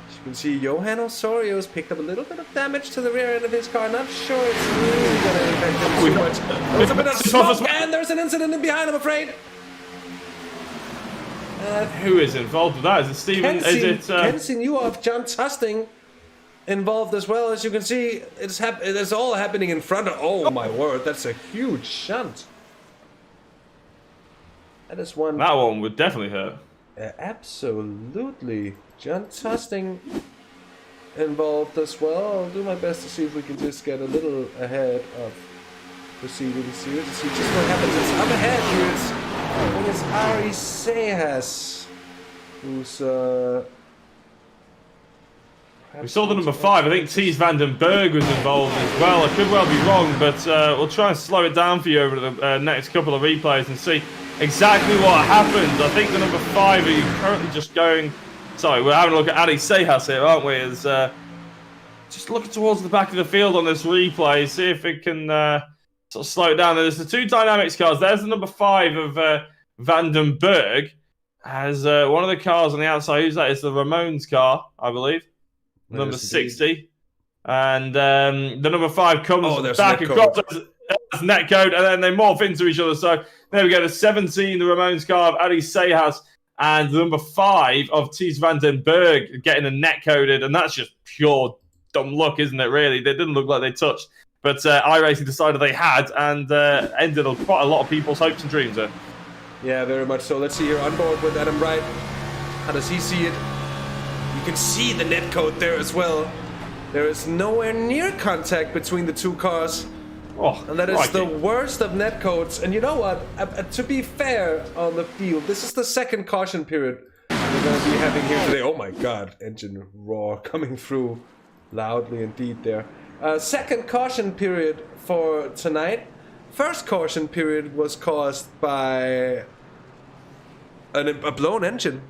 As you can see, Johan Osorio's picked up a little bit of damage to the rear end of his car. Not sure it's really going to affect him too much. There's a bit of smoke, and there's an incident in behind, I'm afraid. Who is involved with that? Is it Steven? Kenzie Newhoff, John Tusting involved as well. As you can see, it's all happening in front of... Oh, my word, that's a huge shunt. That is one... That one would definitely hurt. Absolutely. John Tusting involved as well. I'll do my best to see if we can just get a little ahead of proceedings here to see just what happens. It's up ahead here. I think it's Ari Sejas, who's... we saw the number 5. I think Thies van den Berg was involved as well. I could well be wrong, but we'll try and slow it down for you over the next couple of replays and see exactly what happened. I think the number 5 are currently just going... Sorry, we're having a look at Ari Sejas here, aren't we? As just looking towards the back of the field on this replay, see if it can sort of slow it down. There's the 2 DYNAMIXX cars. There's the number 5 of Van den Berg. As one of the cars on the outside, who's that? It's the Ramones car, I believe. Number 60. And the number 5 comes back across as netcode, and then they morph into each other. So there we go, the 17, the Ramones car of Ari Sejas, and the number 5 of Thies van den Berg getting a netcoded, and that's just pure dumb luck, isn't it, really? They didn't look like they touched. But iRacing decided they had, and ended on quite a lot of people's hopes and dreams there. Yeah, very much so. Let's see here on board with Adam Wright. How does he see it? You can see the netcode there as well. There is nowhere near contact between the 2 cars. Oh, and that is the worst of netcodes. And you know what? To be fair on the field, this is the second caution period we're going to be having here today. Oh my god, engine roar coming through loudly indeed there. Second caution period for tonight. First caution period was caused by a blown engine.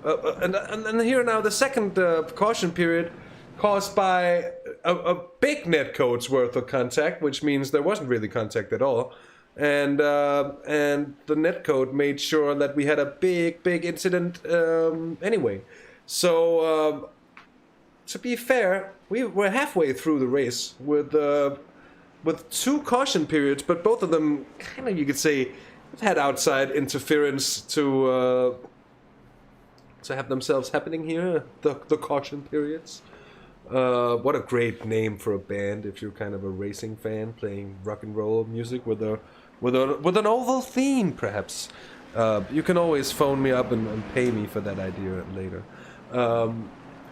And here now the second caution period caused by a big netcode's worth of contact, which means there wasn't really contact at all. And the netcode made sure that we had a big incident anyway. So to be fair, we're halfway through the race with 2 caution periods, but both of them kind of, you could say, had outside interference to have themselves happening here. The caution periods. What a great name for a band if you're kind of a racing fan playing rock and roll music with an oval theme, perhaps. You can always phone me up and pay me for that idea later.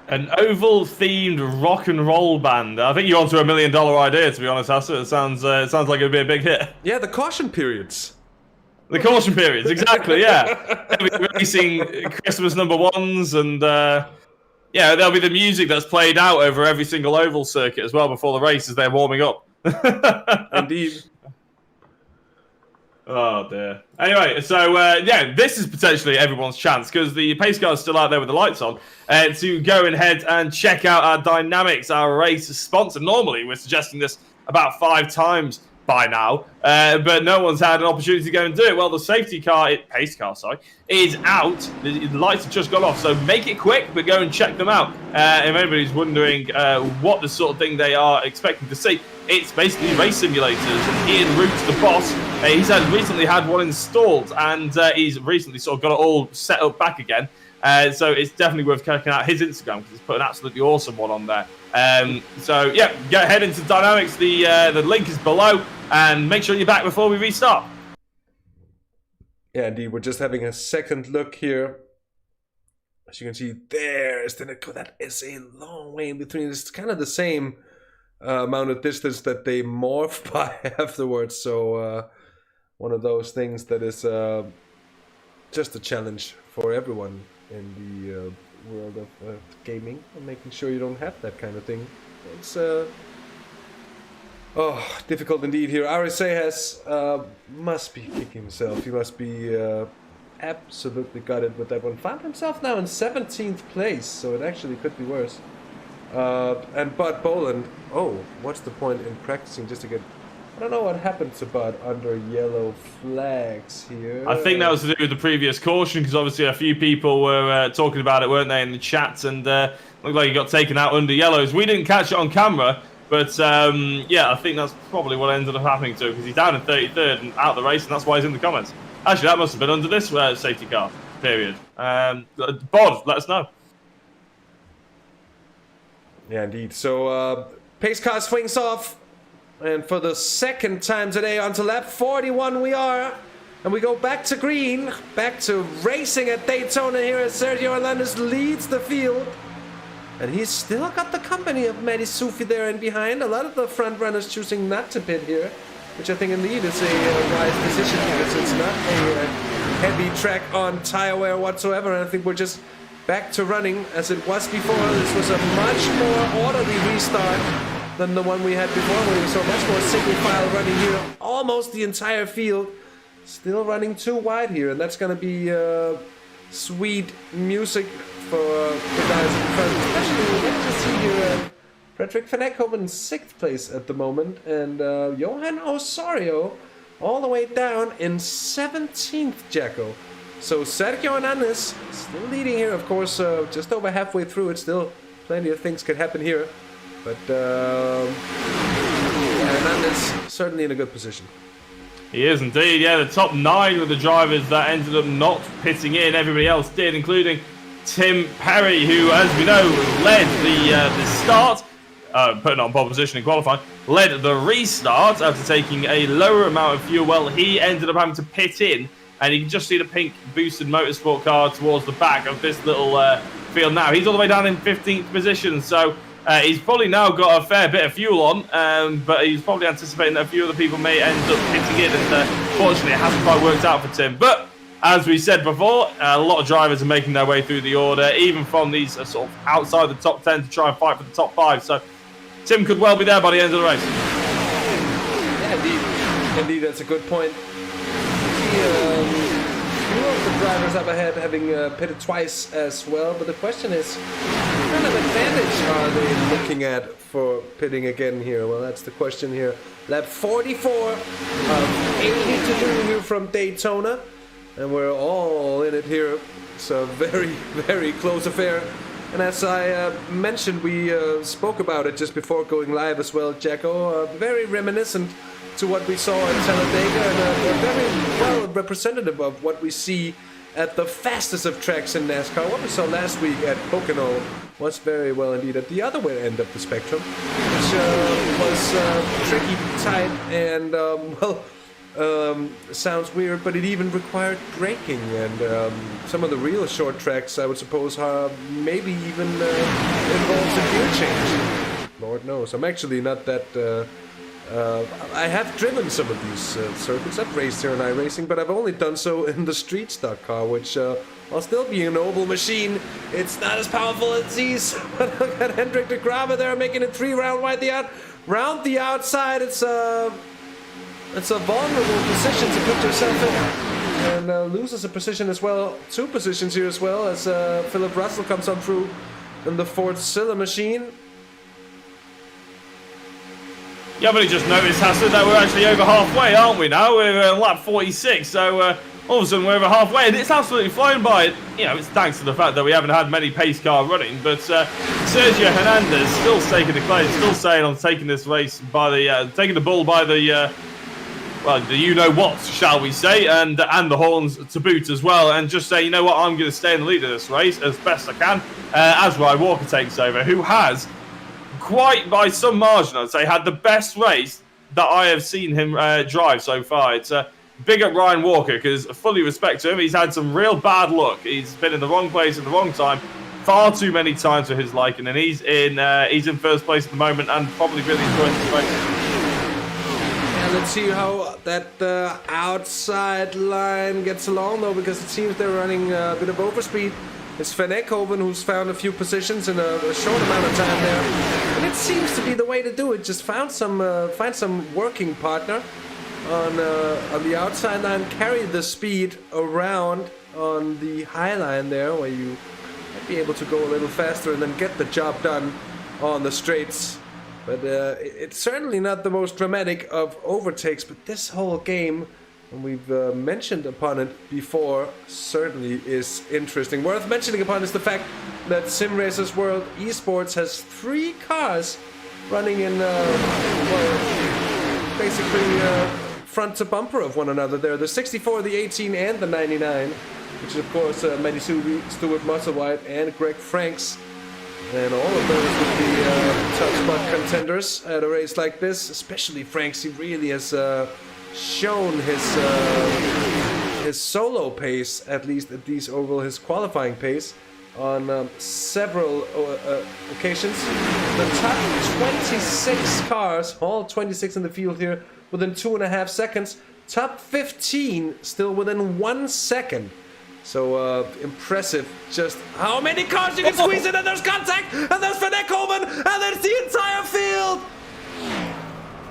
An oval-themed rock and roll band. I think you're onto $1 million idea, to be honest, Hasse. It sounds like it'd be a big hit. Yeah, the caution periods. The caution periods, exactly, yeah. They'll be releasing Christmas number 1s, and yeah, there'll be the music that's played out over every single oval circuit as well before the race as they're warming up. Indeed. Oh dear. Anyway, so yeah, this is potentially everyone's chance because the pace car is still out there with the lights on to go ahead and check out our DYNAMIXX, our race sponsor. Normally, we're suggesting this about 5 times by now, but no one's had an opportunity to go and do it. Well, the safety car, pace car, sorry, is out. The lights have just gone off, so make it quick, but go and check them out. If anybody's wondering what the sort of thing they are expecting to see, it's basically race simulators. And Ian Root, the boss, he's recently had one installed, and he's recently sort of got it all set up back again. So it's definitely worth checking out his Instagram because he's put an absolutely awesome one on there. So yeah, go ahead into DYNAMIXX. The link is below, and make sure you're back before we restart. Yeah, indeed. We're just having a second look here. As you can see, there's Daynaco. That is a long way in between. It's kind of the same amount of distance that they morph by afterwards. So one of those things that is just a challenge for everyone in the world of gaming, and making sure you don't have that kind of thing. It's difficult indeed here. RSA has must be kicking himself. He must be absolutely gutted with that one. Found himself now in 17th place, so it actually could be worse. And Bud Boland, what's the point in practicing just to get... I don't know what happened to Bud under yellow flags here. I think that was to do with the previous caution, because obviously a few people were talking about it, weren't they, in the chat, and looked like he got taken out under yellows. We didn't catch it on camera, but yeah, I think that's probably what ended up happening to him, because he's down in 33rd and out of the race, and that's why he's in the comments. Actually, that must have been under this safety car, period. Bod, let us know. Yeah, indeed. So, pace car swings off. And for the second time today, onto lap 41 we are. And we go back to green. Back to racing at Daytona here as Sergio Hernandez leads the field. And he's still got the company of Matty Sufi there in behind. A lot of the front runners choosing not to pit here, which I think indeed is a wise decision, because it's not a heavy track on tire wear whatsoever. And I think we're just back to running as it was before. This was a much more orderly restart than the one we had before, where we saw much more single file running here. Almost the entire field still running too wide here, and that's going to be sweet music for the guys in front. Especially, we get to see here Frederick van Ekhoven in 6th place at the moment, and Johan Osorio all the way down in 17th, Jacko. So Sergio Hernandez still leading here, of course, just over halfway through. It's still plenty of things could happen here. But Hernandez certainly in a good position. He is indeed, yeah. The top 9 were the drivers that ended up not pitting in. Everybody else did, including Tim Perry, who, as we know, led the start, putting on pole position in qualifying, led the restart after taking a lower amount of fuel. Well, he ended up having to pit in, and you can just see the pink boosted motorsport car towards the back of this little field now. He's all the way down in 15th position, so he's probably now got a fair bit of fuel on, but he's probably anticipating that a few other people may end up pitting in, and fortunately it hasn't quite worked out for Tim. But as we said before, a lot of drivers are making their way through the order, even from these sort of outside the top 10 to try and fight for the top 5. So Tim could well be there by the end of the race. Yeah, indeed, that's a good point. Few of the drivers up ahead having pitted twice as well, but the question is, what kind of advantage are they looking at for pitting again here? Well, that's the question here. Lap 44 of 80 to do here from Daytona, and we're all in it here. It's a very, very close affair. And as I mentioned, we spoke about it just before going live as well, Jacko. Very reminiscent to what we saw at Talladega, and very well representative of what we see at the fastest of tracks in NASCAR. What we saw last week at Pocono was very well indeed at the other end of the spectrum, which was tricky, tight, and sounds weird, but it even required braking, and some of the real short tracks, I would suppose, maybe even involves a gear change. Lord knows. I'm actually not that... I have driven some of these circuits. I've raced here in iRacing, but I've only done so in the street stock car, which, while still being an oval machine, it's not as powerful as these. Look at Hendrik de Graave there, making it 3 round the outside. It's a vulnerable position to put yourself in, and loses a position as well, 2 positions here as well, as Philip Russell comes on through in the Ford Silla machine. Yeah, but I just noticed, Hasse, that we're actually over halfway, aren't we now? We're on lap 46, so all of a sudden we're over halfway, and it's absolutely flown by. You know, it's thanks to the fact that we haven't had many pace car running, but Sergio Hernandez still taking the claim, still saying I'm taking this race by the, taking the bull by the, well, the you-know-what, shall we say, and the horns to boot as well, and just say, you know what, I'm going to stay in the lead of this race as best I can, as Ryan Walker takes over, who has, quite by some margin, I'd say, had the best race that I have seen him drive so far. It's big up Ryan Walker, because fully respect to him. He's had some real bad luck. He's been in the wrong place at the wrong time far too many times for his liking, and he's in first place at the moment and probably really enjoying the race. Yeah, let's see how that outside line gets along, though, because it seems they're running a bit of overspeed. It's Van Ekhoven who's found a few positions in a short amount of time there, and it seems to be the way to do it. Just find some working partner on the outside line, carry the speed around on the high line there, where you might be able to go a little faster and then get the job done on the straights. But it's certainly not the most dramatic of overtakes, but this whole game, and we've mentioned upon it before, certainly is interesting. Worth mentioning upon is the fact that Simracersworld Esports has 3 cars running in, basically front to bumper of one another. They're the 64, the 18, and the 99, which is of course Matty Subi, Stuart Musselwhite, and Greg Franks. And all of those would be top spot contenders at a race like this, especially Franks. He really has shown his solo pace, at least at these oval, his qualifying pace on several occasions. The top 26 cars, all 26 in the field here, within 2.5 seconds. Top 15 still within 1 second. So impressive just how many cars you can squeeze in, and there's contact, and there's Van Ekhoven, and there's the entire field.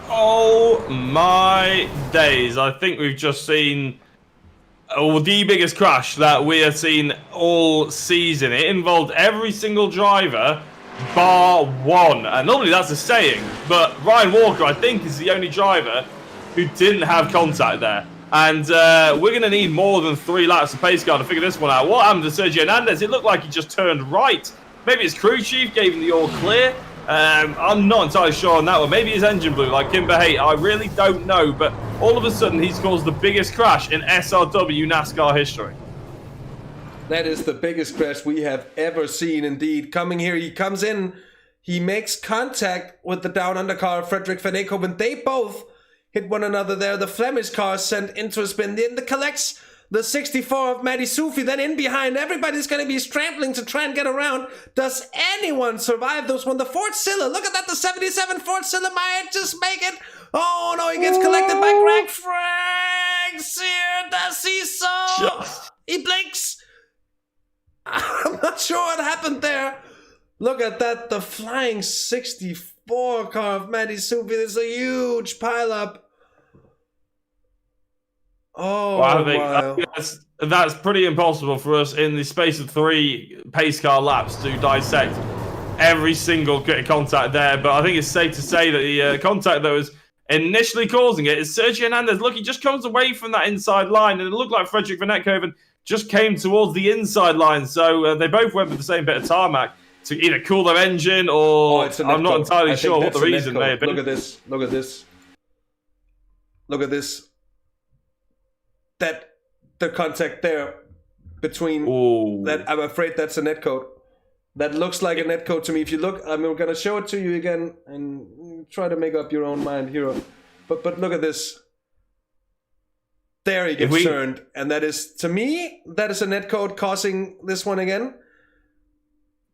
Oh my days. I think we've just seen the biggest crash that we have seen all season. It involved every single driver bar one. And normally that's a saying, but Ryan Walker, I think, is the only driver who didn't have contact there. And we're going to need more than 3 laps of pace car to figure this one out. What happened to Sergio Hernandez? It looked like he just turned right. Maybe his crew chief gave him the all clear. I'm not entirely sure on that one. Maybe his engine blew like Kimber Haight. I really don't know. But all of a sudden, he's caused the biggest crash in SRW NASCAR history. That is the biggest crash we have ever seen, indeed. Coming here, he comes in. He makes contact with the down under car, Frederick Van Ekhoven. They both hit one another there. The Flemish car sent into a spin. Then the collects the 64 of Matty Sufi. Then in behind, everybody's going to be scrambling to try and get around. Does anyone survive those one? The Ford Silla, look at that. The 77 Ford Silla might just make it. Oh no, he gets collected by Greg Franks here. Does he so? He blinks. I'm not sure what happened there. Look at that. The flying 64 car of Matty Sufi. There's a huge pileup. Oh, well, I think that's pretty impossible for us in the space of 3 pace car laps to dissect every single contact there. But I think it's safe to say that the contact that was initially causing it is Sergio Hernandez. Look, he just comes away from that inside line, and it looked like Frederick Van Ekhoven just came towards the inside line. So they both went with the same bit of tarmac to either cool their engine or I'm not entirely sure what the reason may have been. Look at this. Look at this. Look at this. That the contact there between that, I'm afraid that's a netcode. That looks like a netcode to me. If you look, I'm gonna show it to you again and try to make up your own mind here. But look at this. There he gets turned, and that is, to me, that is a netcode causing this one again.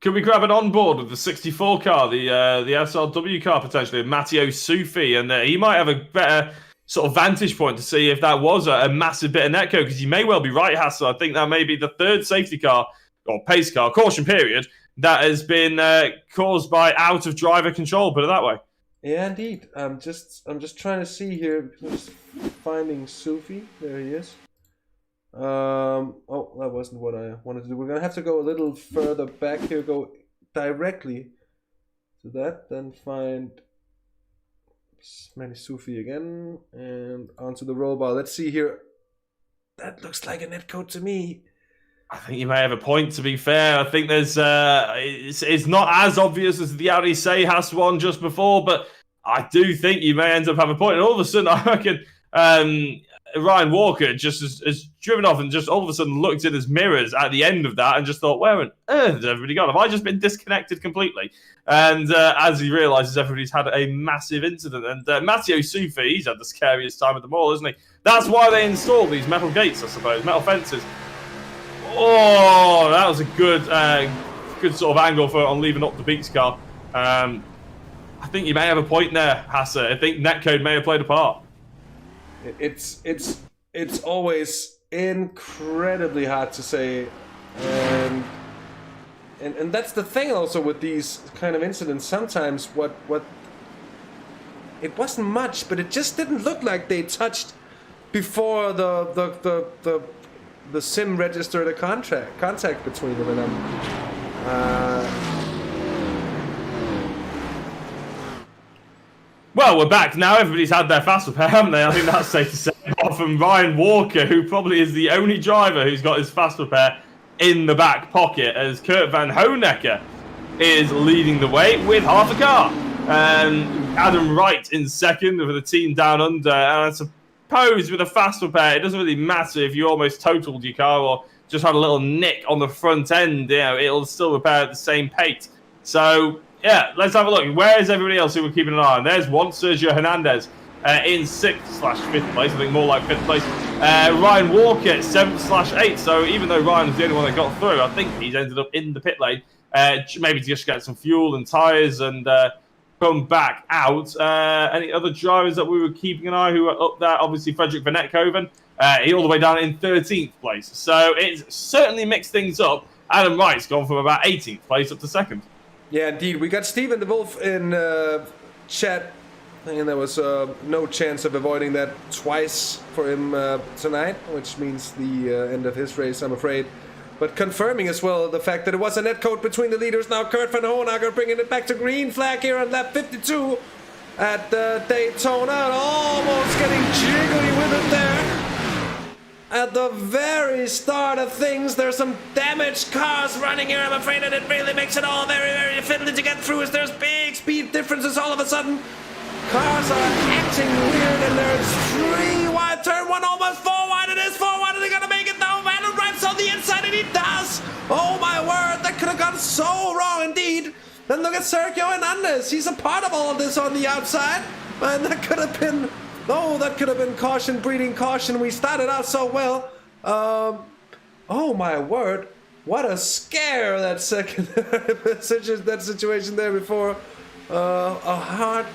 Could we grab an onboard with the 64 car, the SRW car potentially, Matteo Sufi, and he might have a better sort of vantage point to see if that was a massive bit of netcode, because you may well be right, Hasse. I think that may be the 3rd safety car, or pace car, caution period, that has been caused by out of driver control, put it that way. Yeah, indeed. I'm just trying to see here, just finding Sufi. There he is. Oh, that wasn't what I wanted to do. We're gonna have to go a little further back here, go directly to that, then find Matty Sufi again, and onto the roll bar. Let's see here. That looks like a netcode to me. I think you may have a point, to be fair. I think there's it's not as obvious as the Audi Say has one just before, but I do think you may end up having a point. And all of a sudden, I reckon Ryan Walker just has driven off and just all of a sudden looked in his mirrors at the end of that and just thought, where on earth has everybody gone? Have I just been disconnected completely? And as he realises everybody's had a massive incident. And Matteo Sufi, he's had the scariest time at the mall, isn't he? That's why they installed these metal gates, I suppose, metal fences. Oh, that was a good sort of angle on leaving up the Beats car. I think you may have a point there, Hasse. I think netcode may have played a part. It's always incredibly hard to say, and that's the thing also with these kind of incidents. Sometimes what it wasn't much, but it just didn't look like they touched before the sim registered a contact between them and them. Well, we're back now. Everybody's had their fast repair, haven't they? I think that's safe to say. Apart from Ryan Walker, who probably is the only driver who's got his fast repair in the back pocket, as Kurt Van Honecker is leading the way with half a car. Adam Wright in second for the team down under. And I suppose with a fast repair, it doesn't really matter if you almost totaled your car or just had a little nick on the front end. You know, it'll still repair at the same pace. So, yeah, let's have a look. Where is everybody else who we're keeping an eye on? There's one, Sergio Hernandez in 6th/5th place. I think more like 5th place. Ryan Walker, 7th/8th. So even though Ryan was the only one that got through, I think he's ended up in the pit lane. Maybe to just get some fuel and tyres and come back out. Any other drivers that we were keeping an eye who are up there? Obviously, Frederick Van Etkoven. He all the way down in 13th place. So it's certainly mixed things up. Adam Wright's gone from about 18th place up to 2nd. Yeah, indeed. We got Stephen the Wolf in chat, and there was no chance of avoiding that twice for him tonight, which means the end of his race, I'm afraid. But confirming as well the fact that it was a netcode between the leaders. Now Kurt Van Honecker bringing it back to green flag here on lap 52 at Daytona, and almost getting jiggly with it there. At the very start of things, there's some damaged cars running here. I'm afraid that it really makes it all very, very fiddly to get through as there's big speed differences all of a sudden. Cars are acting weird, and there's 3 wide, turn 1 almost 4 wide. It is 4 wide, and they're gonna make it now. Adam Wright's on the inside, and he does. Oh my word, that could have gone so wrong indeed. Then look at Sergio Hernandez. He's a part of all of this on the outside, and that could have been. Oh, that could have been caution breeding caution. We started out so well. Oh my word. What a scare that second that situation there before. A hard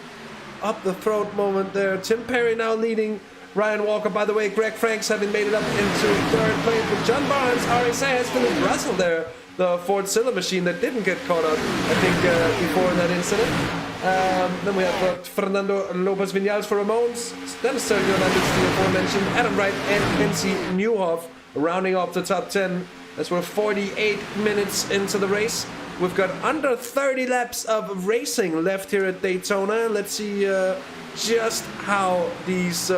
up the throat moment there. Tim Perry now leading Ryan Walker. By the way, Greg Franks having made it up into 3rd place with John Barnes. RSA has Philip Russell there. The Ford Silla machine that didn't get caught up, I think, before that incident. Then we have Fernando Lopez Vinales for Ramones. Then Sergio Hernandez, the aforementioned Adam Wright and Quincy Newhoff rounding off the top 10 as we're 48 minutes into the race. We've got under 30 laps of racing left here at Daytona. Let's see just how these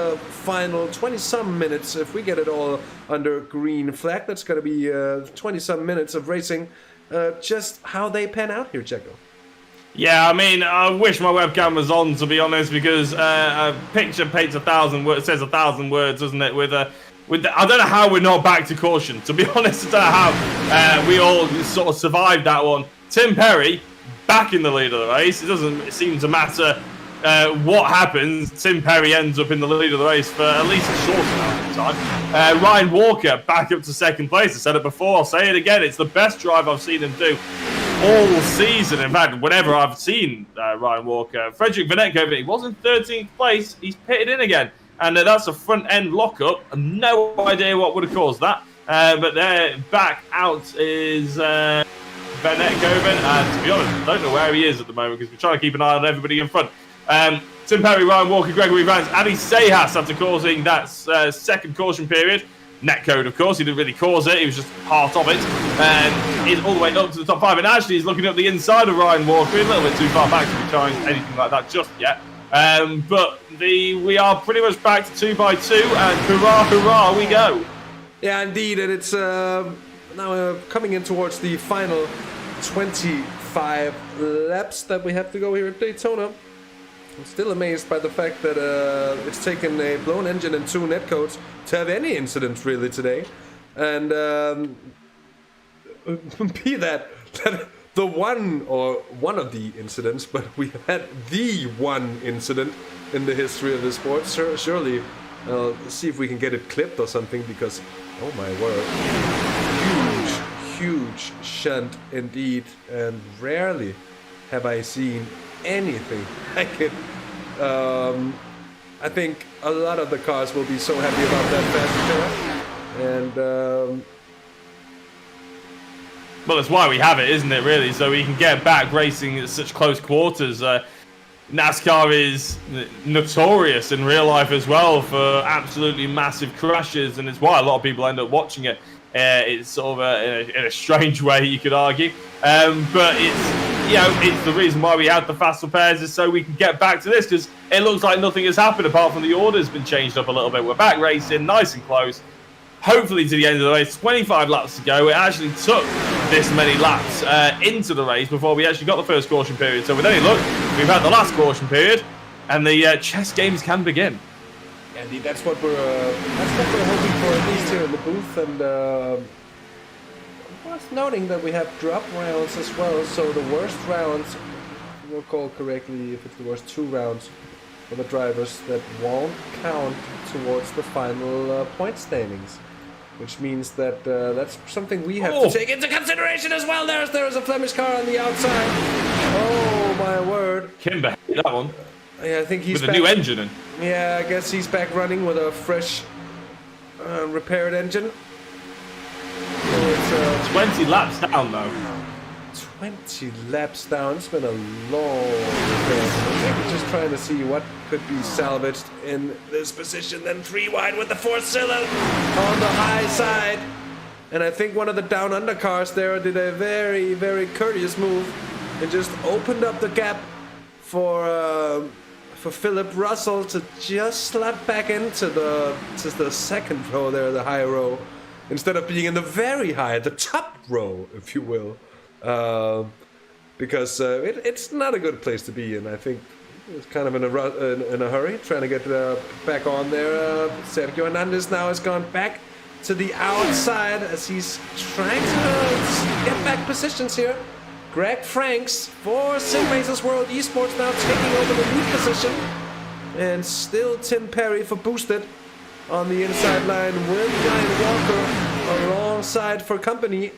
final 20-some minutes, if we get it all under green flag, that's going to be 20-some minutes of racing, just how they pan out here, Checo. Yeah, I mean, I wish my webcam was on, to be honest, because a picture paints 1,000 words, says 1,000 words, doesn't it? With I don't know how we're not back to caution. To be honest, I don't know how we all sort of survived that one. Tim Perry back in the lead of the race. It doesn't seem to matter what happens. Tim Perry ends up in the lead of the race for at least a short amount of time. Ryan Walker back up to 2nd place. I said it before, I'll say it again. It's the best drive I've seen him do all season. In fact, whenever I've seen Ryan Walker. Frederick Van Etkoven, he was in 13th place. He's pitted in again. And that's a front-end lockup. No idea what would have caused that. But there, back out is Van Etkoven. And to be honest, I don't know where he is at the moment because we're trying to keep an eye on everybody in front. Tim Perry, Ryan Walker, Gregory Vance, Adi Sehas after causing that 2nd caution period. Netcode, of course, he didn't really cause it, he was just part of it. And he's all the way up to the top 5. And actually, he's looking up the inside of Ryan Walker, a little bit too far back to be trying anything like that just yet. But we are pretty much back to 2x2, and hurrah, hurrah, we go. Yeah, indeed, and it's now coming in towards the final 25 laps that we have to go here at Daytona. I'm still amazed by the fact that it's taken a blown engine and 2 netcodes to have any incidents really today. And be that the one of the incidents, but we had the one incident in the history of the sport. Surely, see if we can get it clipped or something, because, oh my word, huge shunt indeed, and rarely have I seen anything like it. I think a lot of the cars will be so happy about that fast car, and well, that's why we have it, isn't it, really? So we can get back racing at such close quarters. NASCAR is notorious in real life as well for absolutely massive crashes, and it's why a lot of people end up watching it. It's sort of in a strange way, you could argue. But it's the reason why we have the fast repairs is so we can get back to this, because it looks like nothing has happened apart from the order's been changed up a little bit. We're back racing, nice and close. Hopefully to the end of the race, 25 laps to go. It actually took this many laps into the race before we actually got the first caution period. So with any luck, we've had the last caution period, and the chess games can begin. Indeed, that's what we're hoping for, at least here in the booth. And worth noting that we have drop rounds as well. So the worst rounds, we'll call correctly if it's the worst 2 rounds for the drivers, that won't count towards the final point standings. Which means that that's something we have to take into consideration as well. There's a Flemish car on the outside. Oh my word! Kimber, that one. Yeah, I think he's with a new engine in. Yeah, I guess he's back running with a fresh, repaired engine. So it's 20 laps down though. 20 laps down. It's been a long race. I think we're just trying to see what could be salvaged in this position. Then 3 wide with the 4-cylinder on the high side. And I think one of the down under cars there did a very, very courteous move and just opened up the gap for Philip Russell to just slap back into the second row there, the high row, instead of being in the very high, the top row, if you will. Because it's not a good place to be in. I think it's kind of in a hurry, trying to get back on there. Sergio Hernandez now has gone back to the outside as he's trying to get back positions here. Greg Franks for Simracersworld Esports now taking over the lead position, and still Tim Perry for Boosted on the inside line with Ryan Walker alongside for company.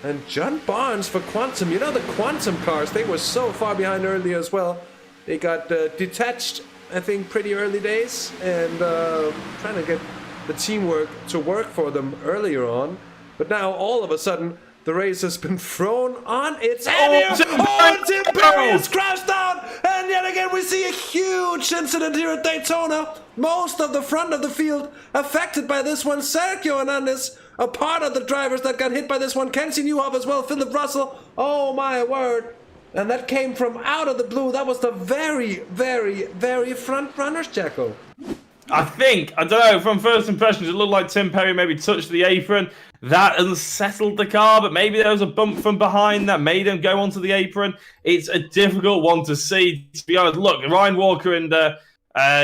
And John Barnes for Quantum. You know, the Quantum cars, they were so far behind earlier as well. They got detached, I think, pretty early days, and trying to get the teamwork to work for them earlier on. But now, all of a sudden, the race has been thrown on its head. Tim Perry has crashed down, and yet again we see a huge incident here at Daytona. Most of the front of the field affected by this one. Sergio Hernandez, a part of the drivers that got hit by this one. Kenzie Newhoff as well, Philip Russell. Oh my word. And that came from out of the blue. That was the very, very, very front runners, Jacko. I don't know, from first impressions, it looked like Tim Perry maybe touched the apron. That unsettled the car, but maybe there was a bump from behind that made him go onto the apron. It's a difficult one to see, to be honest. Look, Ryan Walker and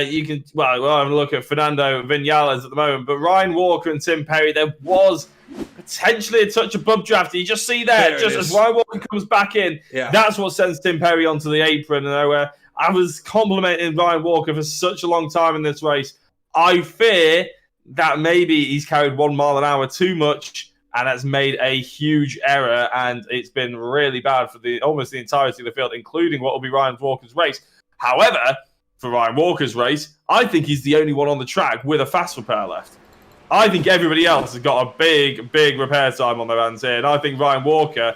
you can, well, I'm looking at Fernando Vinales at the moment, but Ryan Walker and Tim Perry, there was potentially a touch of bump draft. You just see there just as Ryan Walker comes back in, that's what sends Tim Perry onto the apron. And I was complimenting Ryan Walker for such a long time in this race. I fear that maybe he's carried 1 mile an hour too much, and has made a huge error, and it's been really bad for almost the entirety of the field, including what will be Ryan Walker's race. However, for Ryan Walker's race, I think he's the only one on the track with a fast repair left. I think everybody else has got a big, big repair time on their hands here, and I think Ryan Walker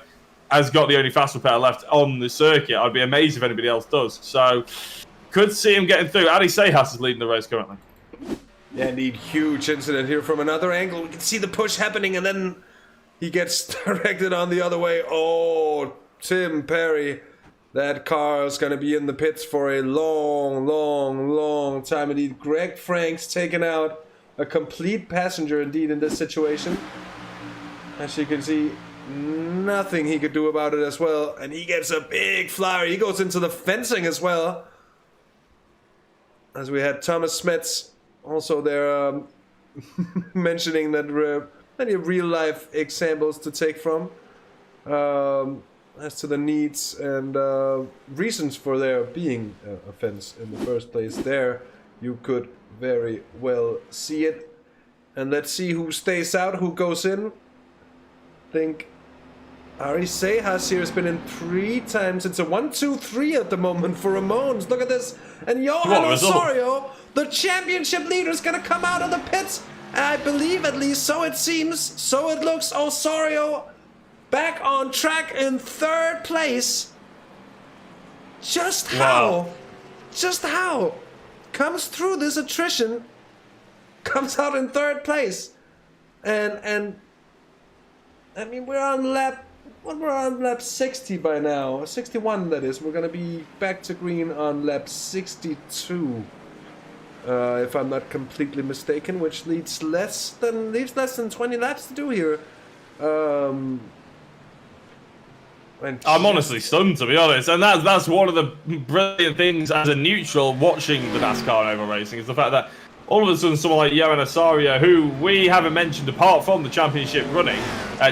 has got the only fast repair left on the circuit. I'd be amazed if anybody else does. So, could see him getting through. Adi Sejas is leading the race currently. Yeah, indeed, huge incident here from another angle. We can see the push happening, and then he gets directed on the other way. Oh, Tim Perry. That car is going to be in the pits for a long, long, long time. Indeed, Greg Franks taking out a complete passenger, indeed, in this situation. As you can see, nothing he could do about it as well. And he gets a big flyer. He goes into the fencing as well. as we had Thomas Smets also there mentioning that there are many real-life examples to take from as to the needs and reasons for there being offense in the first place. There you could very well see it. And let's see who stays out, who goes in. I think Hasse here has been in 3 times. It's a 1-2-3 at the moment for Ramones. Look at this. And Johan Osorio, the championship leader, is going to come out of the pits. I believe, at least so it seems, so it looks. Osorio back on track in 3rd place. Just how? Just how? Comes through this attrition. Comes out in 3rd place. And I mean, we're on lap 60 by now. 61, that is. We're going to be back to green on lap 62. If I'm not completely mistaken, which leaves less than 20 laps to do here. I'm honestly stunned, to be honest, and that's one of the brilliant things as a neutral watching the NASCAR Oval racing, is the fact that all of a sudden someone like Johan Osorio, who we haven't mentioned apart from the championship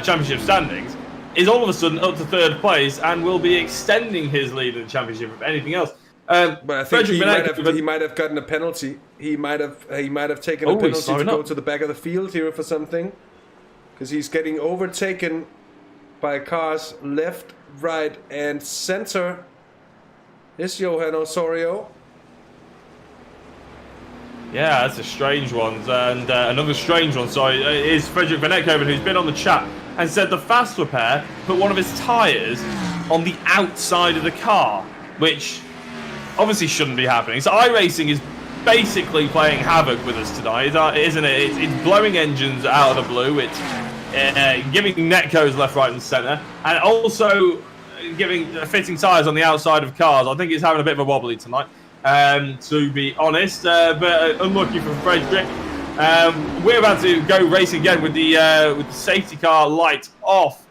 championship standings, is all of a sudden up to 3rd place and will be extending his lead in the championship, if anything else. But I think he might have gotten a penalty. He might have taken a penalty to go to the back of the field here for something, because he's getting overtaken by cars left, right, and center. Is Johan Osorio? Yeah, that's a strange one, and another strange one. Sorry, is Frederick Van Ekhoven, who's been on the chat and said the fast repair put one of his tyres on the outside of the car, which obviously shouldn't be happening. So iRacing is basically playing havoc with us tonight, isn't it? It's blowing engines out of the blue. It's giving netcos left, right, and centre, and also fitting tyres on the outside of cars. I think it's having a bit of a wobbly tonight, to be honest. But unlucky for Frederick. We're about to go racing again with the safety car light off,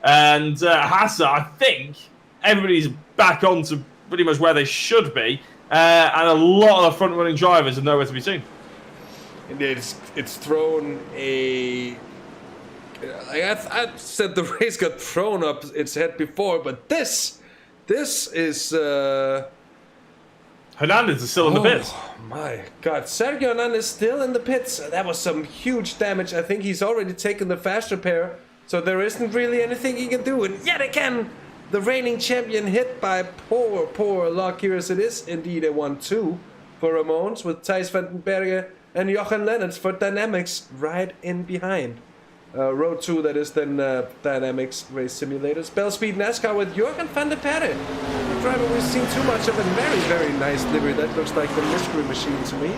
and Hasse, I think everybody's back on to pretty much where they should be, and a lot of the front-running drivers are nowhere to be seen. Indeed, it's thrown a... I said the race got thrown up its head before, but this is... Hernandez is still in the pits. Oh my God, Sergio Hernandez still in the pits. That was some huge damage. I think he's already taken the fast repair, so there isn't really anything he can do. And yet again, the reigning champion hit by poor luck here, as it is indeed a 1-2 for Ramones, with Thijs Vandenberge and Jochen Lennartz for DYNAMIXX right in behind. Row 2, that is then DYNAMIXX Race Simulator. Spell Speed NASCAR with Jürgen van der Perre. A driver we've seen too much of, a very, very nice livery. That looks like the Mystery Machine to me.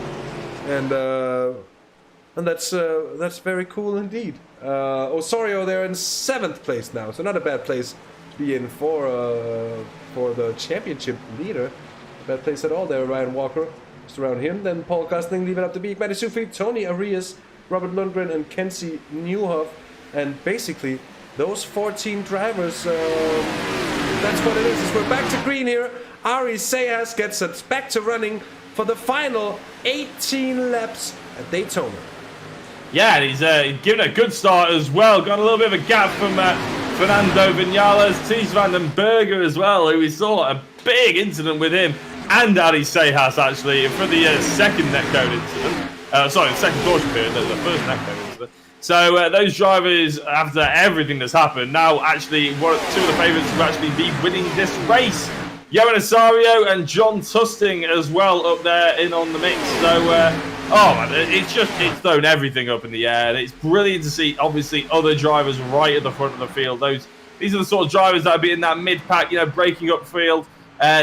And that's very cool indeed. Osorio there in 7th place now, so not a bad place to be in for the championship leader. Bad place at all there, Ryan Walker. Just around him. Then Paul Gosling leaving up the beat. Matty Sufi, Tony Arias, Robert Lundgren, and Kenzie Newhoff. And basically, those 14 drivers, that's what it is. We're back to green here. Ari Sejas gets us back to running for the final 18 laps at Daytona. Yeah, and he's given a good start as well. Got a little bit of a gap from Fernando Vinales, Thijs Vandenberge as well, who we saw a big incident with him and Ari Sejas actually for the second netcode incident. Second caution period, the first netcode incident. So those drivers, after everything that's happened, now actually two of the favourites to actually be winning this race. Johan Osorio and John Tusting as well up there in on the mix. So, it's thrown everything up in the air. And it's brilliant to see, obviously, other drivers right at the front of the field. These are the sort of drivers that would be in that mid-pack, breaking up field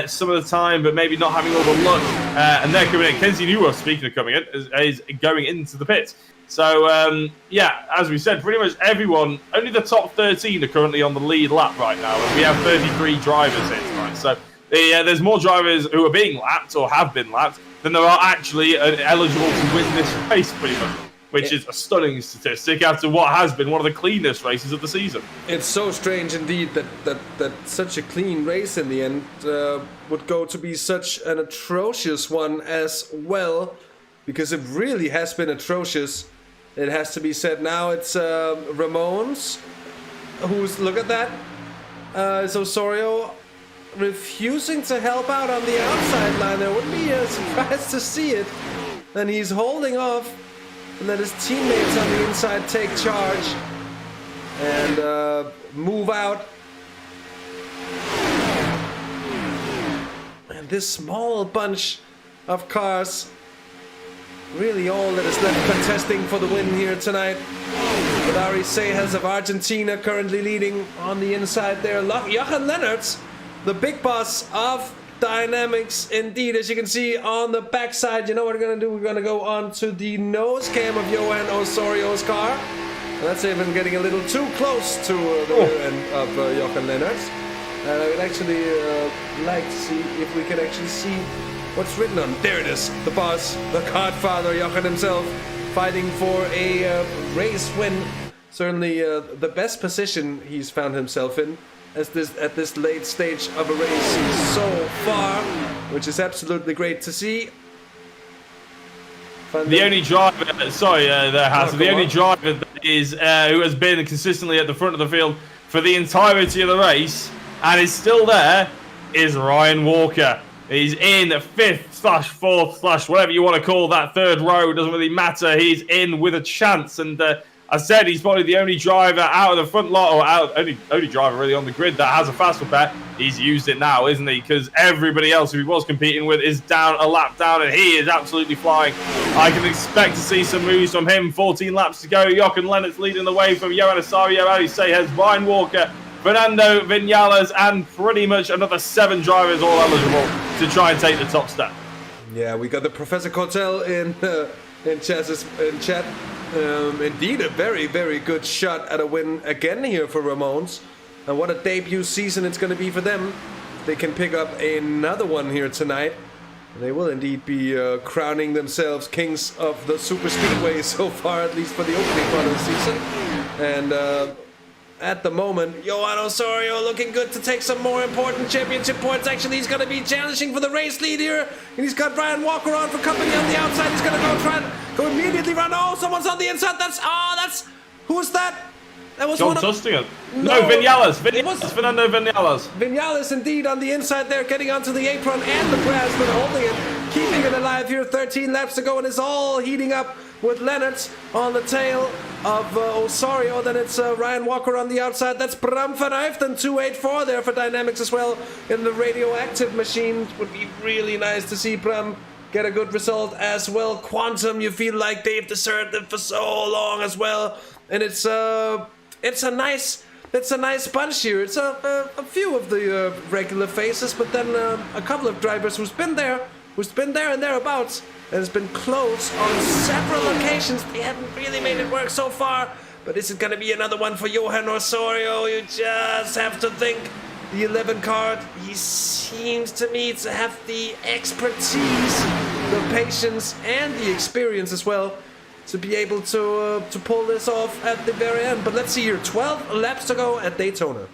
some of the time, but maybe not having all the luck. And they're coming in. Kenzie Newhoff, speaking of coming in, is going into the pits. So, as we said, pretty much everyone, only the top 13 are currently on the lead lap right now. And we have 33 drivers here tonight. So, there's more drivers who are being lapped or have been lapped than there are actually eligible to win this race, pretty much. which is a stunning statistic after what has been one of the cleanest races of the season. It's so strange indeed that such a clean race in the end would go to be such an atrocious one as well, because it really has been atrocious. It has to be said. Now it's Ramones, who's, look at that, is Osorio refusing to help out on the outside line. There wouldn't be a surprise to see it. And he's holding off and let his teammates on the inside take charge and move out. And this small bunch of cars, really all that is left contesting for the win here tonight. With Ari Seijas of Argentina currently leading on the inside there. Jochen Lennartz, the big boss of DYNAMIXX, indeed, as you can see on the backside. You know what we're going to do? We're going to go on to the nose cam of Johan Osorio's car. That's even getting a little too close to the rear end of Jochen Lennartz. I would actually like to see if we can actually see what's written on. There it is, the boss, the godfather, Jochen himself, fighting for a race win. Certainly the best position he's found himself in at this late stage of a race so far, which is absolutely great to see. The only driver, sorry there, Hasse, the only driver that is who has been consistently at the front of the field for the entirety of the race and is still there is Ryan Walker. He's in 5th/4th/ whatever you want to call that third row. Doesn't really matter. He's in with a chance, and I said he's probably the only driver out of the front lot, or only driver really on the grid that has a fast repair. He's used it now, isn't he? Because everybody else who he was competing with is down a lap down, and he is absolutely flying. I can expect to see some moves from him. 14 laps to go. Jochen Lennartz leading the way from Johan Osorio, Ari Seijas, Ryan Walker, Fernando Vinales, and pretty much another 7 drivers all eligible to try and take the top step. Yeah, we got the Professor Cortel in chat. Indeed, a very, very good shot at a win again here for Ramones. And what a debut season it's going to be for them. They can pick up another one here tonight. They will indeed be crowning themselves kings of the Super Speedways so far, at least for the opening part of the season. And at the moment, Johan Osorio looking good to take some more important championship points. Actually, he's going to be challenging for the race lead here. And he's got Ryan Walker on for company on the outside. He's going to go immediately run. Oh, someone's on the inside. Who's that? That was John Tustinger. No, Vinales. Fernando Vinales. Vinales indeed on the inside there, getting onto the apron and the grass, but holding it, keeping it alive here. 13 laps to go, and it's all heating up with Lennartz on the tail of Osorio. Then it's Ryan Walker on the outside. That's Bram van Uyften, 284 there for DYNAMIXX as well in the radioactive machine. Would be really nice to see Bram get a good result as well. Quantum, you feel like they've deserted it for so long as well, and it's a nice bunch here. It's a few of the regular faces, but then a couple of drivers who's been there and thereabouts. And it's been close on several occasions. They haven't really made it work so far. But is it going to be another one for Johan Osorio? You just have to think. The 11 card, he seems to me to have the expertise, the patience, and the experience as well to be able to pull this off at the very end. But let's see here, 12 laps to go at Daytona.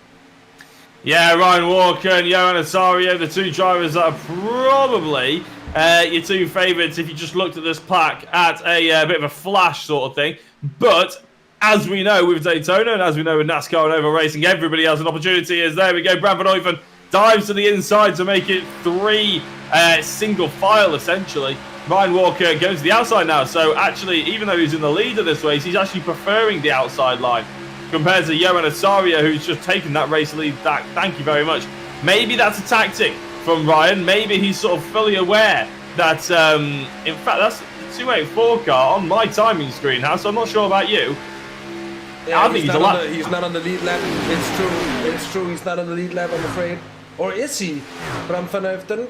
Yeah, Ryan Walker and Johan Osorio, the 2 drivers that are probably your 2 favourites if you just looked at this plaque at a bit of a flash sort of thing. But as we know with Daytona, and as we know with NASCAR and Oval Racing, everybody has an opportunity. As there we go, Bram van Uyften dives to the inside to make it 3 single file essentially. Ryan Walker goes to the outside now, so actually, even though he's in the lead of this race, he's actually preferring the outside line compared to Johan Osorio, who's just taken that race lead back. Thank you very much. Maybe that's a tactic from Ryan. Maybe he's sort of fully aware that, in fact, that's the 284 car on my timing screen, Hasse, so I'm not sure about you. Yeah, I think he's not on the lead lap. It's true, he's not on the lead lap, I'm afraid. Or is he? Bram van Uyften?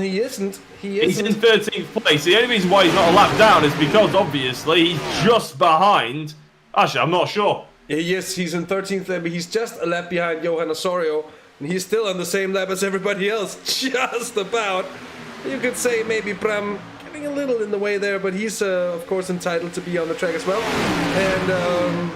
He isn't. He's in 13th place. The only reason why he's not a lap down is because, obviously, he's just behind. Actually, I'm not sure. Yes, he's in 13th lap, but he's just a lap behind Johan Osorio. And he's still on the same lap as everybody else. Just about. You could say maybe Bram struggling a little in the way there, but he's, of course, entitled to be on the track as well. And,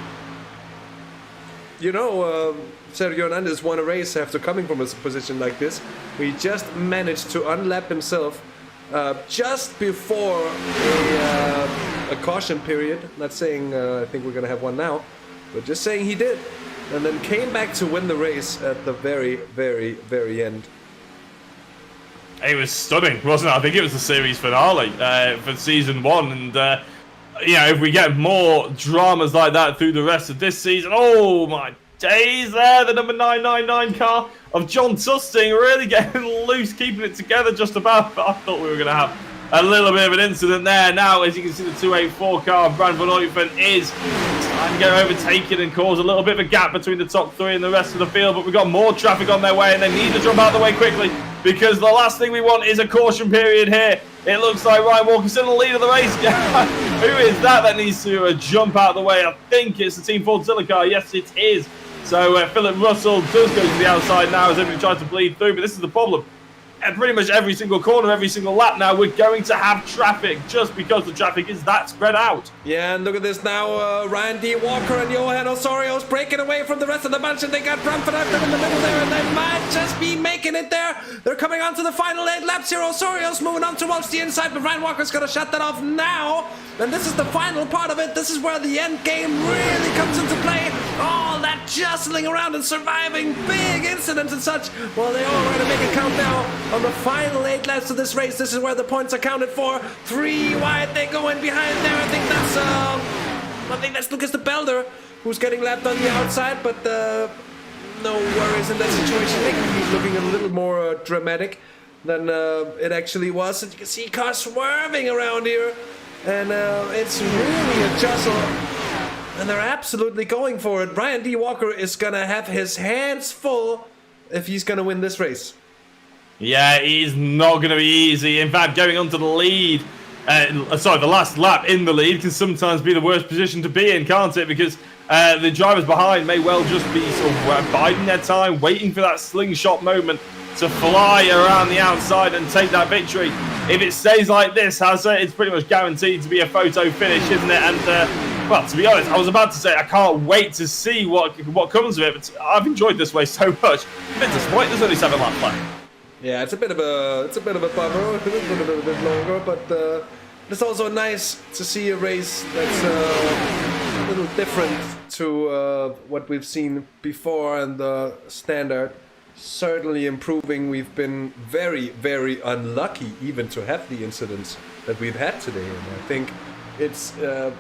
you know, Sergio Hernandez won a race after coming from a position like this. He just managed to unlap himself just before a caution period. Not saying I think we're going to have one now, but just saying he did. And then came back to win the race at the very, very, very end. It was stunning, wasn't it? I think it was the series finale for season 1. And, you know, if we get more dramas like that through the rest of this season, oh my days there, the number 999 car of John Tusting really getting loose, keeping it together just about. But I thought we were going to have a little bit of an incident there. Now, as you can see, the 284 car of Brand van Oliphant is trying to get overtaken and cause a little bit of a gap between the top 3 and the rest of the field. But we've got more traffic on their way, and they need to jump out of the way quickly, because the last thing we want is a caution period here. It looks like Ryan Walker's in the lead of the race. Who is that needs to jump out of the way? I think it's the Team Ford Zilla car. Yes, it is. So Philip Russell does go to the outside now as everybody tries to bleed through, but this is the problem. At pretty much every single corner, every single lap now, we're going to have traffic just because the traffic is that spread out. Yeah, and look at this now. Ryan D. Walker and Johan Osorio's breaking away from the rest of the bunch, and they got Brumford after in the middle there, and they might just be making it there. They're coming on to the final 8 laps here. Osorio's moving on towards the inside, but Ryan Walker's going to shut that off now. And this is the final part of it. This is where the end game really comes into play. All that jostling around and surviving big incidents and such. Well, they all are going to make a count now on the final 8 laps of this race. This is where the points are counted for. 3 wide, they go in behind there. I think that's Lucas de Belder who's getting lapped on the outside, but no worries in that situation. I think he's looking a little more dramatic than it actually was. And you can see cars swerving around here. And it's really a jostle, and they're absolutely going for it. Brian D. Walker is going to have his hands full if he's going to win this race. Yeah, he's not going to be easy. In fact, going on to the lead, the last lap in the lead can sometimes be the worst position to be in, can't it? Because the drivers behind may well just be sort of biding their time, waiting for that slingshot moment to fly around the outside and take that victory. If it stays like this, Hasse, it's pretty much guaranteed to be a photo finish, isn't it? And, well, to be honest, I was about to say I can't wait to see what comes of it, but I've enjoyed this race so much. A bit disappointed, there's only 7 laps left. Yeah, it's a bit of a bummer, a bit longer, but it's also nice to see a race that's a little different to what we've seen before, and the standard certainly improving. We've been very, very unlucky even to have the incidents that we've had today, and I think it's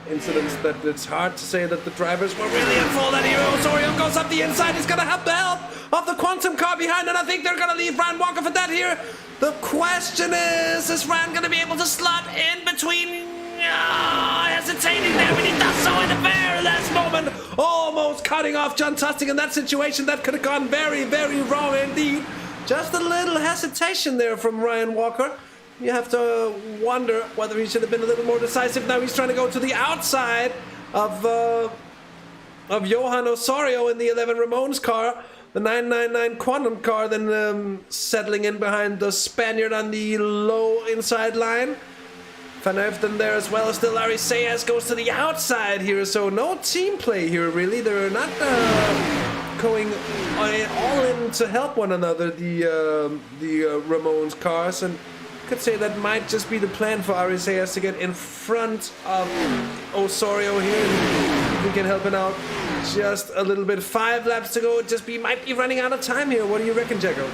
incidents that it's hard to say that the drivers were really in full. That hero Osorio goes up the inside. He's going to have the help of the Quantum car behind, and I think they're going to leave Ryan Walker for that here. The question is Ryan going to be able to slot in between? Hesitating there, but he does so in the very last moment, almost cutting off John Tusting in that situation. That could have gone very, very wrong indeed. Just a little hesitation there from Ryan Walker. You have to wonder whether he should have been a little more decisive. Now he's trying to go to the outside of Johan Osorio in the 11 Ramones car, the 999 Quantum car, then settling in behind the Spaniard on the low inside line. Van Hoefden there as well. Still Larry Sayas goes to the outside here, so no team play here really. They're not going all in to help one another, the Ramones cars, and could say that might just be the plan for Larry Sayas to get in front of Osorio here, and we can help him out just a little bit. 5 laps to go. Might be running out of time here. What do you reckon, Jacko?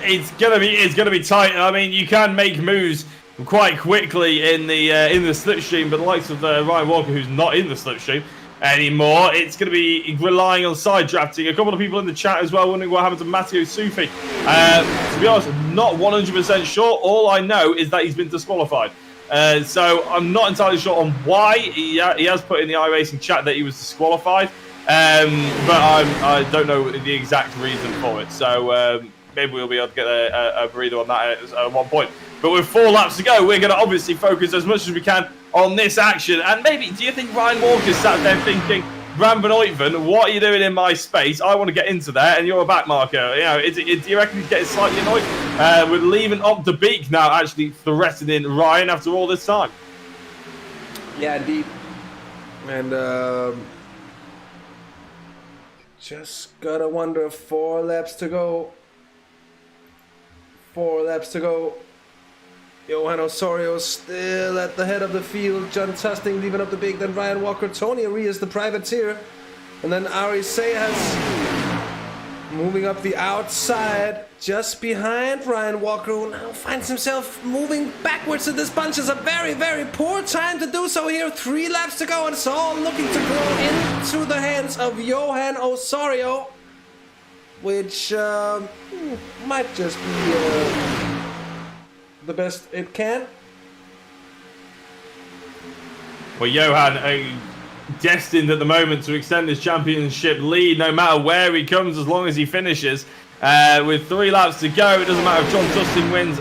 It's gonna be tight. I mean, you can make moves quite quickly in the slipstream, but the likes of Ryan Walker, who's not in the slipstream anymore, it's going to be relying on side drafting. A couple of people in the chat as well wondering what happened to Matteo Sufi. To be honest, I'm not 100% sure. All I know is that he's been disqualified. So I'm not entirely sure on why. He has put in the iRacing chat that he was disqualified, but I don't know the exact reason for it. So maybe we'll be able to get a breather on that at one point. But with 4 laps to go, we're going to obviously focus as much as we can on this action. And maybe, do you think Ryan Walker sat there thinking, Bram van Uytven, what are you doing in my space? I want to get into there, and you're a back marker. You know, do you reckon he's getting slightly annoyed? With leaving up the beak now, actually threatening Ryan after all this time. Yeah, indeed. And just gotta wonder, 4 laps to go. 4 laps to go. Johan Osorio still at the head of the field. John Tusting leaving up the big. Then Ryan Walker, Tony Arias, the privateer. And then Ari Sejas moving up the outside. Just behind Ryan Walker, who now finds himself moving backwards in this bunch. Is a very, very poor time to do so here. 3 laps to go, and it's all looking to go into the hands of Johan Osorio. Which might just be the best it can. Well, Johan destined at the moment to extend his championship lead no matter where he comes, as long as he finishes. With 3 laps to go, it doesn't matter if John Tustin wins.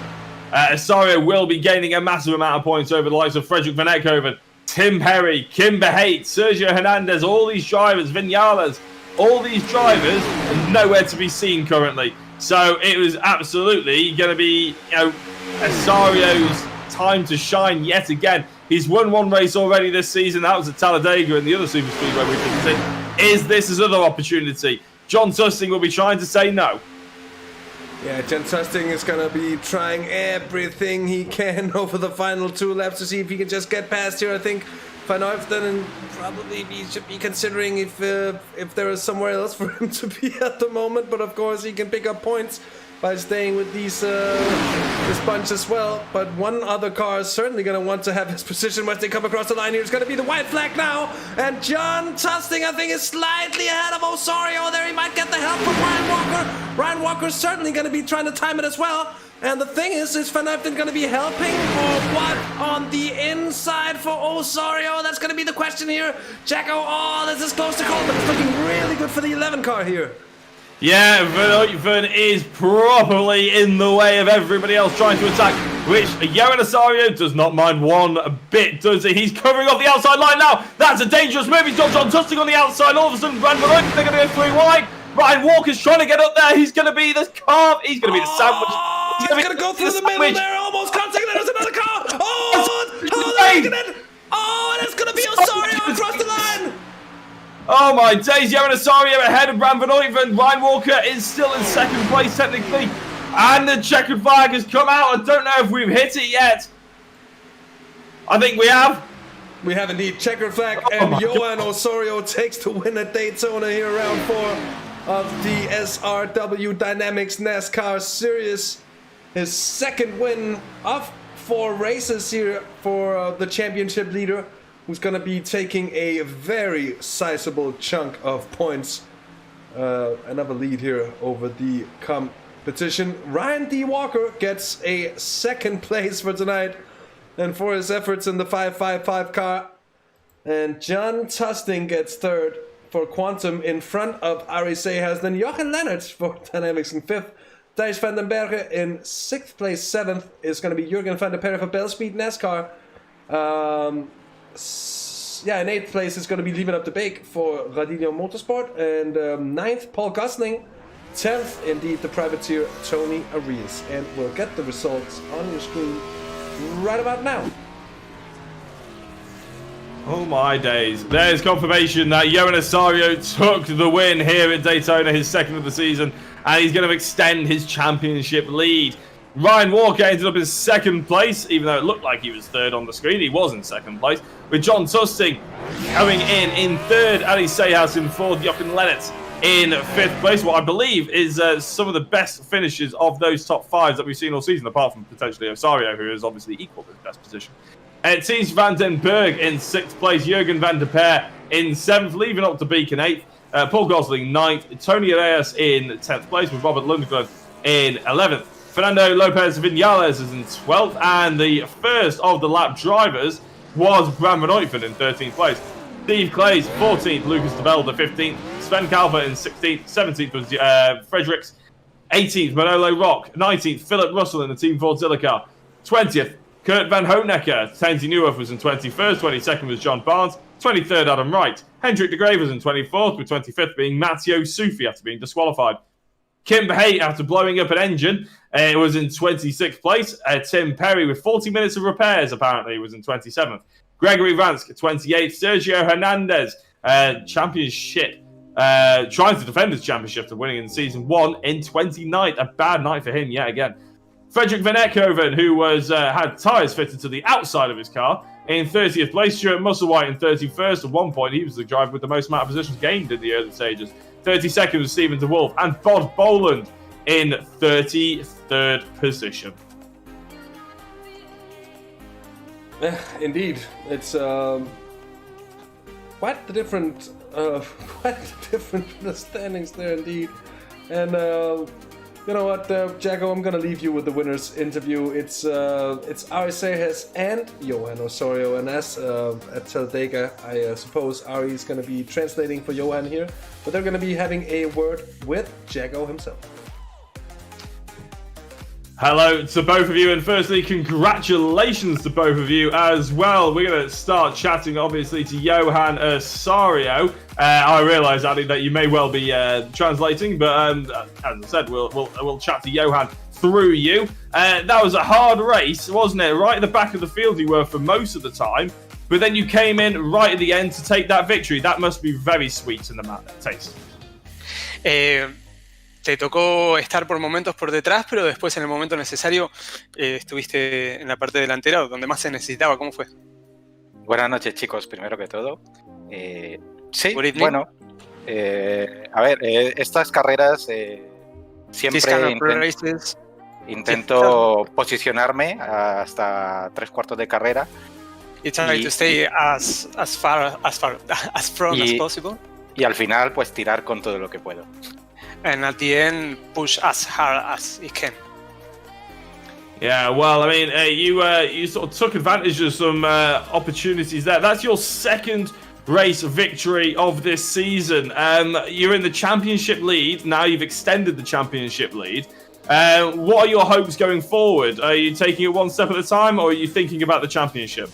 Osorio will be gaining a massive amount of points over the likes of Frederik van Ekhoven, Tim Perry, Kim Behate, Sergio Hernandez, all these drivers, Vinales, all these drivers are nowhere to be seen currently. So it was absolutely going to be, Osario's time to shine yet again. He's won 1 race already this season. That was at Talladega and the other Super Speedway we visited. Is this his other opportunity? John Tusting will be trying to say no. Yeah, John Tusting is going to be trying everything he can over the final 2 laps to see if he can just get past here. I think Van Uytven probably he should be considering if there is somewhere else for him to be at the moment. But of course, he can pick up points by staying with this bunch as well. But one other car is certainly going to want to have his position once they come across the line here. It's going to be the white flag now. And John Tusting, I think, is slightly ahead of Osorio there. He might get the help from Ryan Walker. Ryan Walker's certainly going to be trying to time it as well. And the thing is Van Uytven going to be helping or what on the inside for Osorio? That's going to be the question here. Jacko, this is close to call, but it's looking really good for the 11 car here. Yeah, Van Uytven is properly in the way of everybody else trying to attack, which Johan Osorio does not mind one bit, does he? He's covering off the outside line now. That's a dangerous move. He's got John Tusting on the outside. All of a sudden, Van Uytven, they're going to go 3 wide. Ryan Walker's trying to get up there. He's going to be the carve. He's going to be the sandwich. He's going to go through the middle there. Almost contact. There's another car. And it's going to be Osorio across the line. Oh my days, Johan Osorio ahead of Bram van Uytven. Ryan Walker is still in 2nd place technically. And the checkered flag has come out. I don't know if we've hit it yet. I think we have. We have indeed. Checkered flag. And Johan Osorio takes the win at Daytona here, round 4 of the SRW DYNAMIXX NASCAR Series. His 2nd win of 4 races here for the championship leader, who's going to be taking a very sizable chunk of points. Another lead here over the competition. Ryan D. Walker gets a 2nd place for tonight and for his efforts in the 555 car. And John Tusting gets 3rd for Quantum in front of Ari Sejas. Then Jochen Lennart for DYNAMIXX in 5th. Thijs van den Bergen in 6th place. 7th is going to be Jurgen van der Perre for Bell Speed NASCAR. In 8th place is going to be leaving up the bake for Radillo Motorsport. And 9th, Paul Gosling. 10th, indeed, the privateer Tony Arias. And we'll get the results on your screen right about now. Oh my days. There's confirmation that Johan Osorio took the win here at Daytona, his 2nd of the season, and he's going to extend his championship lead. Ryan Walker ended up in 2nd place, even though it looked like he was 3rd on the screen. He was in 2nd place, with John Tusting coming in 3rd, Ali Sejas in 4th, Jochen Lennart in 5th place. What I believe is some of the best finishes of those top 5s that we've seen all season, apart from potentially Osorio, who is obviously equal to the best position. Thijs van den Berg in 6th place, Jurgen van der Perre in 7th, leaving up to Beek in 8th, Paul Gosling 9th, Tony Arias in 10th place, with Robert Lundgren in 11th. Fernando Lopez Vinales is in 12th, and the first of the lap drivers was Bram van Uytven in 13th place. Steve Clays 14th, Lucas de Velde 15th, Sven Calver in 16th, 17th was Fredericks, 18th Manolo Rock, 19th Philip Russell in the Team Ford Zilla car, 20th Kurt Van Honecker, Tenzi Nieuwhof was in 21st, 22nd was John Barnes, 23rd Adam Wright. Hendrik de Greve was in 24th, with 25th being Matteo Sufi after being disqualified. Kim Hay, after blowing up an engine, was in 26th place. Tim Perry, with 40 minutes of repairs, apparently, was in 27th. Gregory Vansk, 28th. Sergio Hernandez, championship, trying to defend his championship after winning in season 1 in 29th. A bad night for him yet again. Frederik van Ekhoven, who was had tyres fitted to the outside of his car, in 30th place. Stuart Musselwhite in 31st. At one point, he was the driver with the most amount of positions gained in the early stages. 32nd was Stephen DeWolf, and Bod Boland in 33rd position. Indeed, it's quite the different standings there, indeed. And you know what, Jago, I'm gonna leave you with the winners interview. It's Ari Sejes and Johan Osorio, and as at Talladega, I suppose Ari is gonna be translating for Johan here, but they're gonna be having a word with Jago himself. Hello to both of you, and firstly, congratulations to both of you as well. We're going to start chatting, obviously, to Johan Osorio. I realise, Addy, that you may well be translating, but as I said, we'll chat to Johan through you. That was a hard race, wasn't it? Right at the back of the field you were for most of the time, but then you came in right at the end to take that victory. That must be very sweet in the taste. Te tocó estar por momentos por detrás, pero después en el momento necesario estuviste en la parte delantera donde más se necesitaba. ¿Cómo fue? Buenas noches, chicos, primero que todo. Sí, bueno, a ver, estas carreras siempre intento posicionarme hasta 3/4 de carrera. You try to stay as front as possible. Y al final, pues tirar con todo lo que puedo. And at the end, push as hard as you can. Yeah, well, I mean, you sort of took advantage of some opportunities there. That's your second race victory of this season. You're in the championship lead. Now you've extended the championship lead. What are your hopes going forward? Are you taking it one step at a time, or are you thinking about the championship?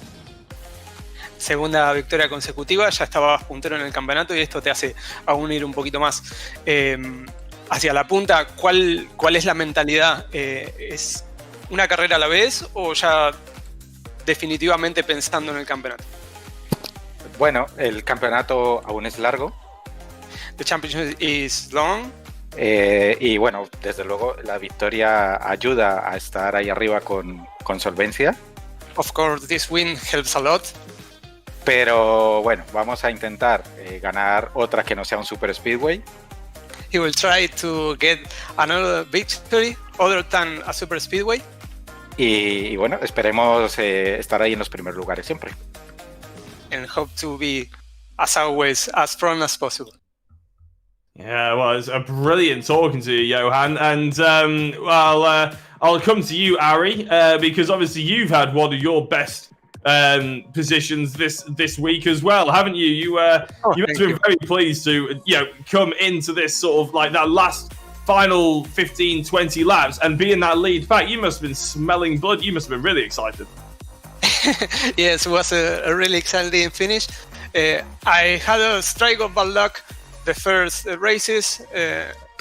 Segunda victoria consecutiva, ya estabas puntero en el campeonato y esto te hace aún ir un poquito más hacia la punta. ¿Cuál es la mentalidad? ¿Es una carrera a la vez o ya definitivamente pensando en el campeonato? Bueno, el campeonato aún es largo. The championship is long. Y bueno, desde luego la victoria ayuda a estar ahí arriba con solvencia. Of course, this win helps a lot. Pero bueno, vamos a intentar ganar otra que no sea un Super Speedway. He will try to get another victory other than a Super Speedway. Y bueno, esperemos estar ahí en los primeros lugares siempre. And hope to be, as always, as front as possible. Yeah, well, it's a brilliant talking to you, Johan. And, I'll come to you, Ari, because obviously you've had one of your best positions this week as well, haven't you? You must have been very pleased to come into this sort of like that last final 15-20 laps and be in that lead pack. You must have been smelling blood. You must have been really excited. Yes, it was a really exciting finish. I had a strike of bad luck the first races,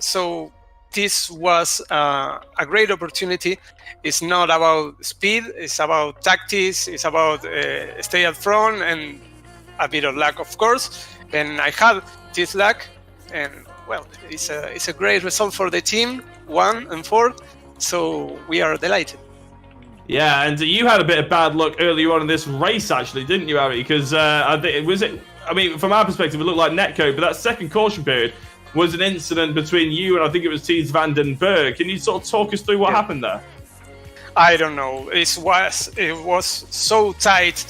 so this was a great opportunity. It's not about speed, it's about tactics, it's about stay up front and a bit of luck, of course. And I had this luck, and well, it's a great result for the team, 1 and 4, so we are delighted. Yeah, and you had a bit of bad luck earlier on in this race, actually, didn't you, Ari? Because I mean, from our perspective, it looked like netcode, but that second caution period was an incident between you and I think it was Thies van den Berg. Can you sort of talk us through what happened there? I don't know. It was so tight.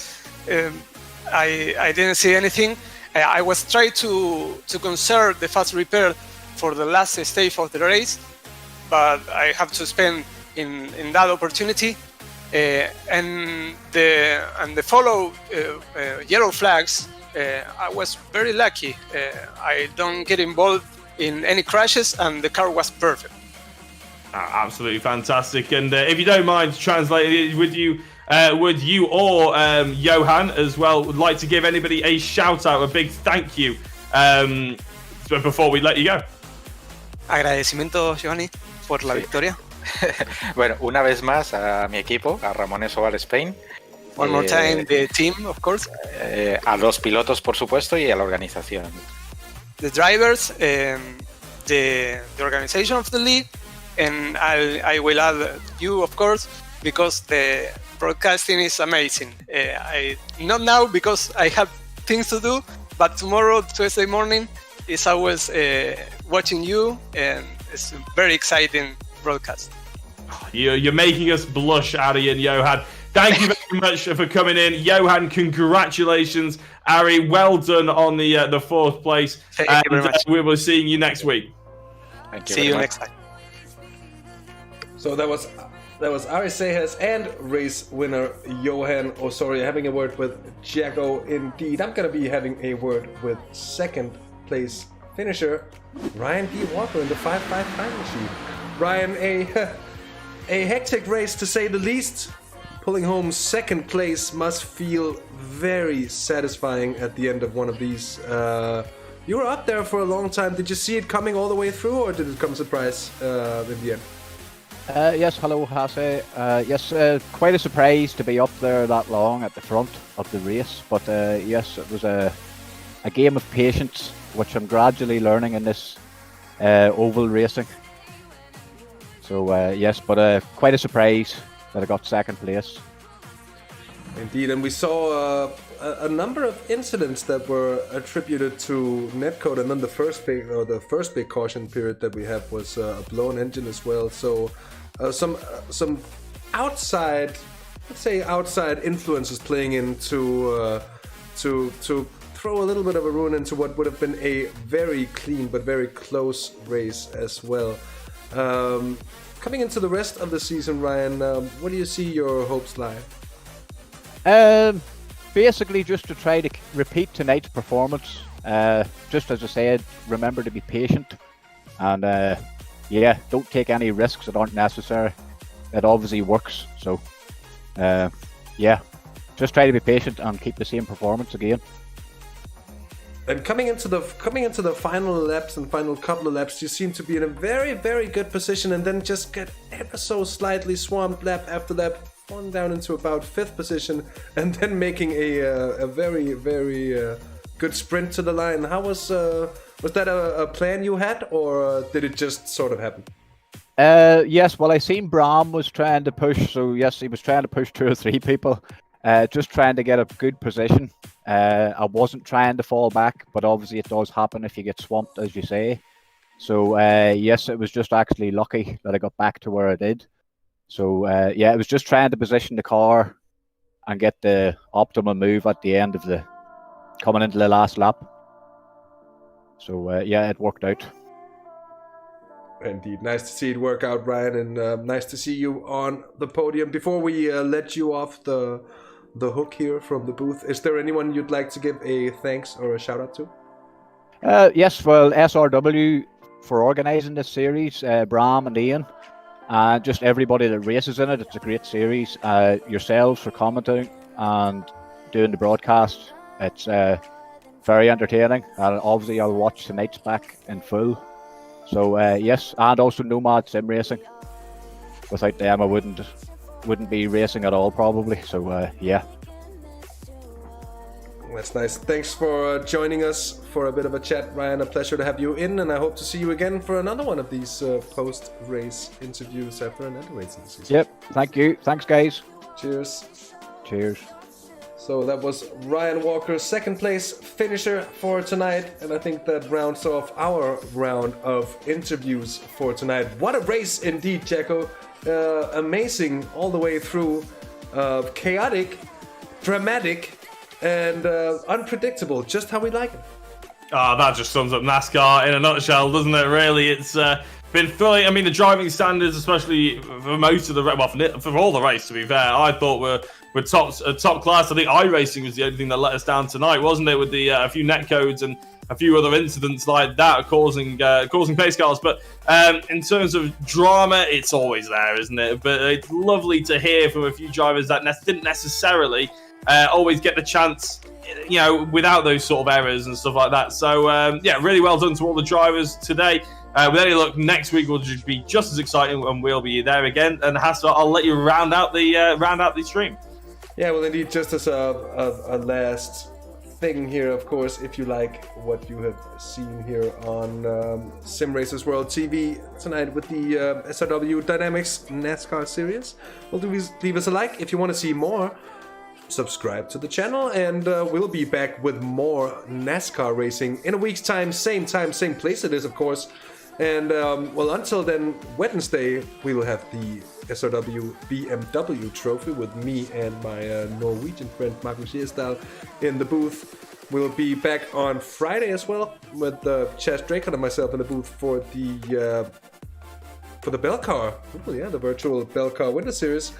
I didn't see anything. I was trying to conserve the fast repair for the last stage of the race, but I have to spend in that opportunity. And the follow yellow flags. I was very lucky. I don't get involved in any crashes, and the car was perfect. Absolutely fantastic. And if you don't mind translating it with you, would you or Johan as well would like to give anybody a shout out, a big thank you before we let you go? Agradecimiento, Giovanni, por la victoria. Bueno, una vez más a mi equipo, a Ramones Oval Spain. One more time, the team, of course. A los pilotos, por supuesto, y a la organización. The drivers, the organization of the league, and I will add you, of course, because the broadcasting is amazing. Not now because I have things to do, but tomorrow, Tuesday morning, is always watching you, and it's a very exciting broadcast. You're making us blush, Ari and Johan. Thank you very much for coming in. Johan, congratulations. Ari, well done on the 4th place. Thank you very much. We will see you next week. See you next time. So that was Ari Sejas and race winner Johan Osorio having a word with Jacko. Indeed, I'm going to be having a word with 2nd place finisher Ryan P. Walker in the 5.5 time machine. Ryan, a hectic race to say the least. Pulling home 2nd place must feel very satisfying at the end of one of these. You were up there for a long time. Did you see it coming all the way through, or did it come surprise in the end? Yes, hello Hasse. Yes, quite a surprise to be up there that long at the front of the race. But yes, it was a game of patience, which I'm gradually learning in this oval racing. So yes, but quite a surprise that I got 2nd place. Indeed, and we saw a number of incidents that were attributed to netcode, and then the first big caution period that we had was a blown engine as well. So some outside, let's say outside influences playing into to throw a little bit of a ruin into what would have been a very clean but very close race as well. Coming into the rest of the season, Ryan, where do you see your hopes lie? Basically just to try to repeat tonight's performance. Just as I said, remember to be patient, and yeah, don't take any risks that aren't necessary. It obviously works, so yeah, just try to be patient and keep the same performance again. And coming into the final laps and final couple of laps, you seem to be in a very, very good position, and then just get ever so slightly swamped lap after lap, falling down into about 5th position, and then making a very, very good sprint to the line. How was that a plan you had, or did it just sort of happen? Yes, well, I seen Bram was trying to push, so yes, he was trying to push 2 or 3 people. Just trying to get a good position. I wasn't trying to fall back, but obviously it does happen if you get swamped, as you say. So yes, it was just actually lucky that I got back to where I did. So yeah, it was just trying to position the car and get the optimal move at the end of coming into the last lap. So yeah, it worked out. Indeed, nice to see it work out, Ryan, and nice to see you on the podium. Before we let you off the hook here from the booth, is there anyone you'd like to give a thanks or a shout out to? Yes, well, SRW for organising this series, Bram and Ian, and just everybody that races in it. It's a great series. Yourselves for commenting and doing the broadcast. It's very entertaining, and obviously I'll watch tonight's back in full. So yes, and also Nomad Sim Racing. Without them, I wouldn't be racing at all probably. So yeah. That's nice. Thanks for joining us for a bit of a chat, Ryan. A pleasure to have you in, and I hope to see you again for another one of these post-race interviews after an end race season. Yep. Thank you. Thanks, guys. Cheers. Cheers. So that was Ryan Walker's 2nd place finisher for tonight, and I think that rounds off our round of interviews for tonight. What a race indeed, Jacko. Amazing all the way through. Chaotic, dramatic, and unpredictable, just how we like it. That just sums up NASCAR in a nutshell, doesn't it? Really, it's been thrilling. I mean, the driving standards, especially for most of the for all the race, to be fair, I thought were top class. I think iRacing was the only thing that let us down tonight, wasn't it? With the a few netcodes and a few other incidents like that causing pace cars. But in terms of drama, it's always there, isn't it? But it's lovely to hear from a few drivers that didn't necessarily always get the chance, you know, without those sort of errors and stuff like that. So yeah, really well done to all the drivers today. With any luck, next week will be just as exciting, and we'll be there again. And Hasse, I'll let you round out the stream. Yeah, well, indeed, just as a last thing here, of course, if you like what you have seen here on Simracersworld TV tonight with the SRW DYNAMIXX NASCAR Series, well, leave us a like. If you want to see more, subscribe to the channel, and we'll be back with more NASCAR racing in a week's time, same place it is, of course. And well, until then, Wednesday we will have the SRW BMW trophy with me and my Norwegian friend Markus Gjesdal in the booth. We'll be back on Friday as well with Chas Dracon and myself in the booth for the Bell Car. Oh, yeah, the virtual Bell Car Winter Series.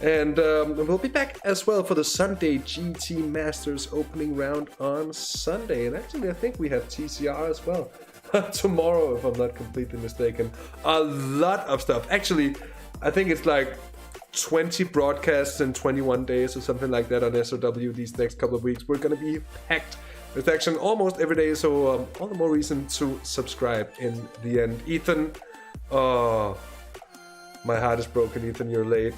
And we'll be back as well for the Sunday GT Masters opening round on Sunday. And actually, I think we have TCR as well tomorrow, if I'm not completely mistaken. A lot of stuff. Actually, I think it's like 20 broadcasts in 21 days or something like that on SRW these next couple of weeks. We're going to be packed with action almost every day, so all the more reason to subscribe in the end. Ethan, oh, my heart is broken, Ethan, you're late.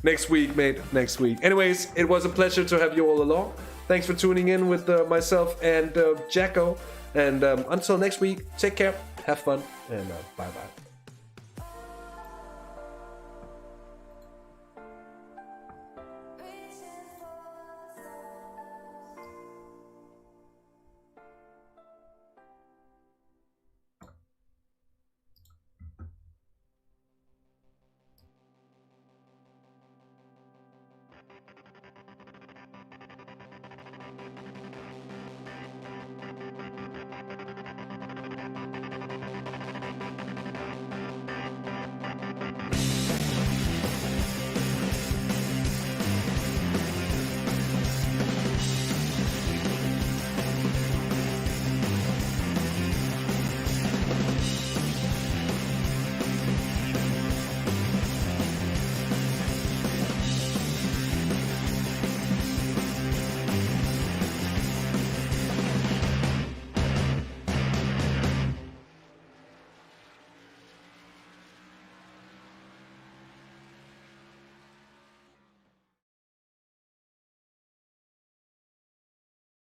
Next week, mate, next week. Anyways, it was a pleasure to have you all along. Thanks for tuning in with myself and Jacko. And until next week, take care, have fun, and bye-bye.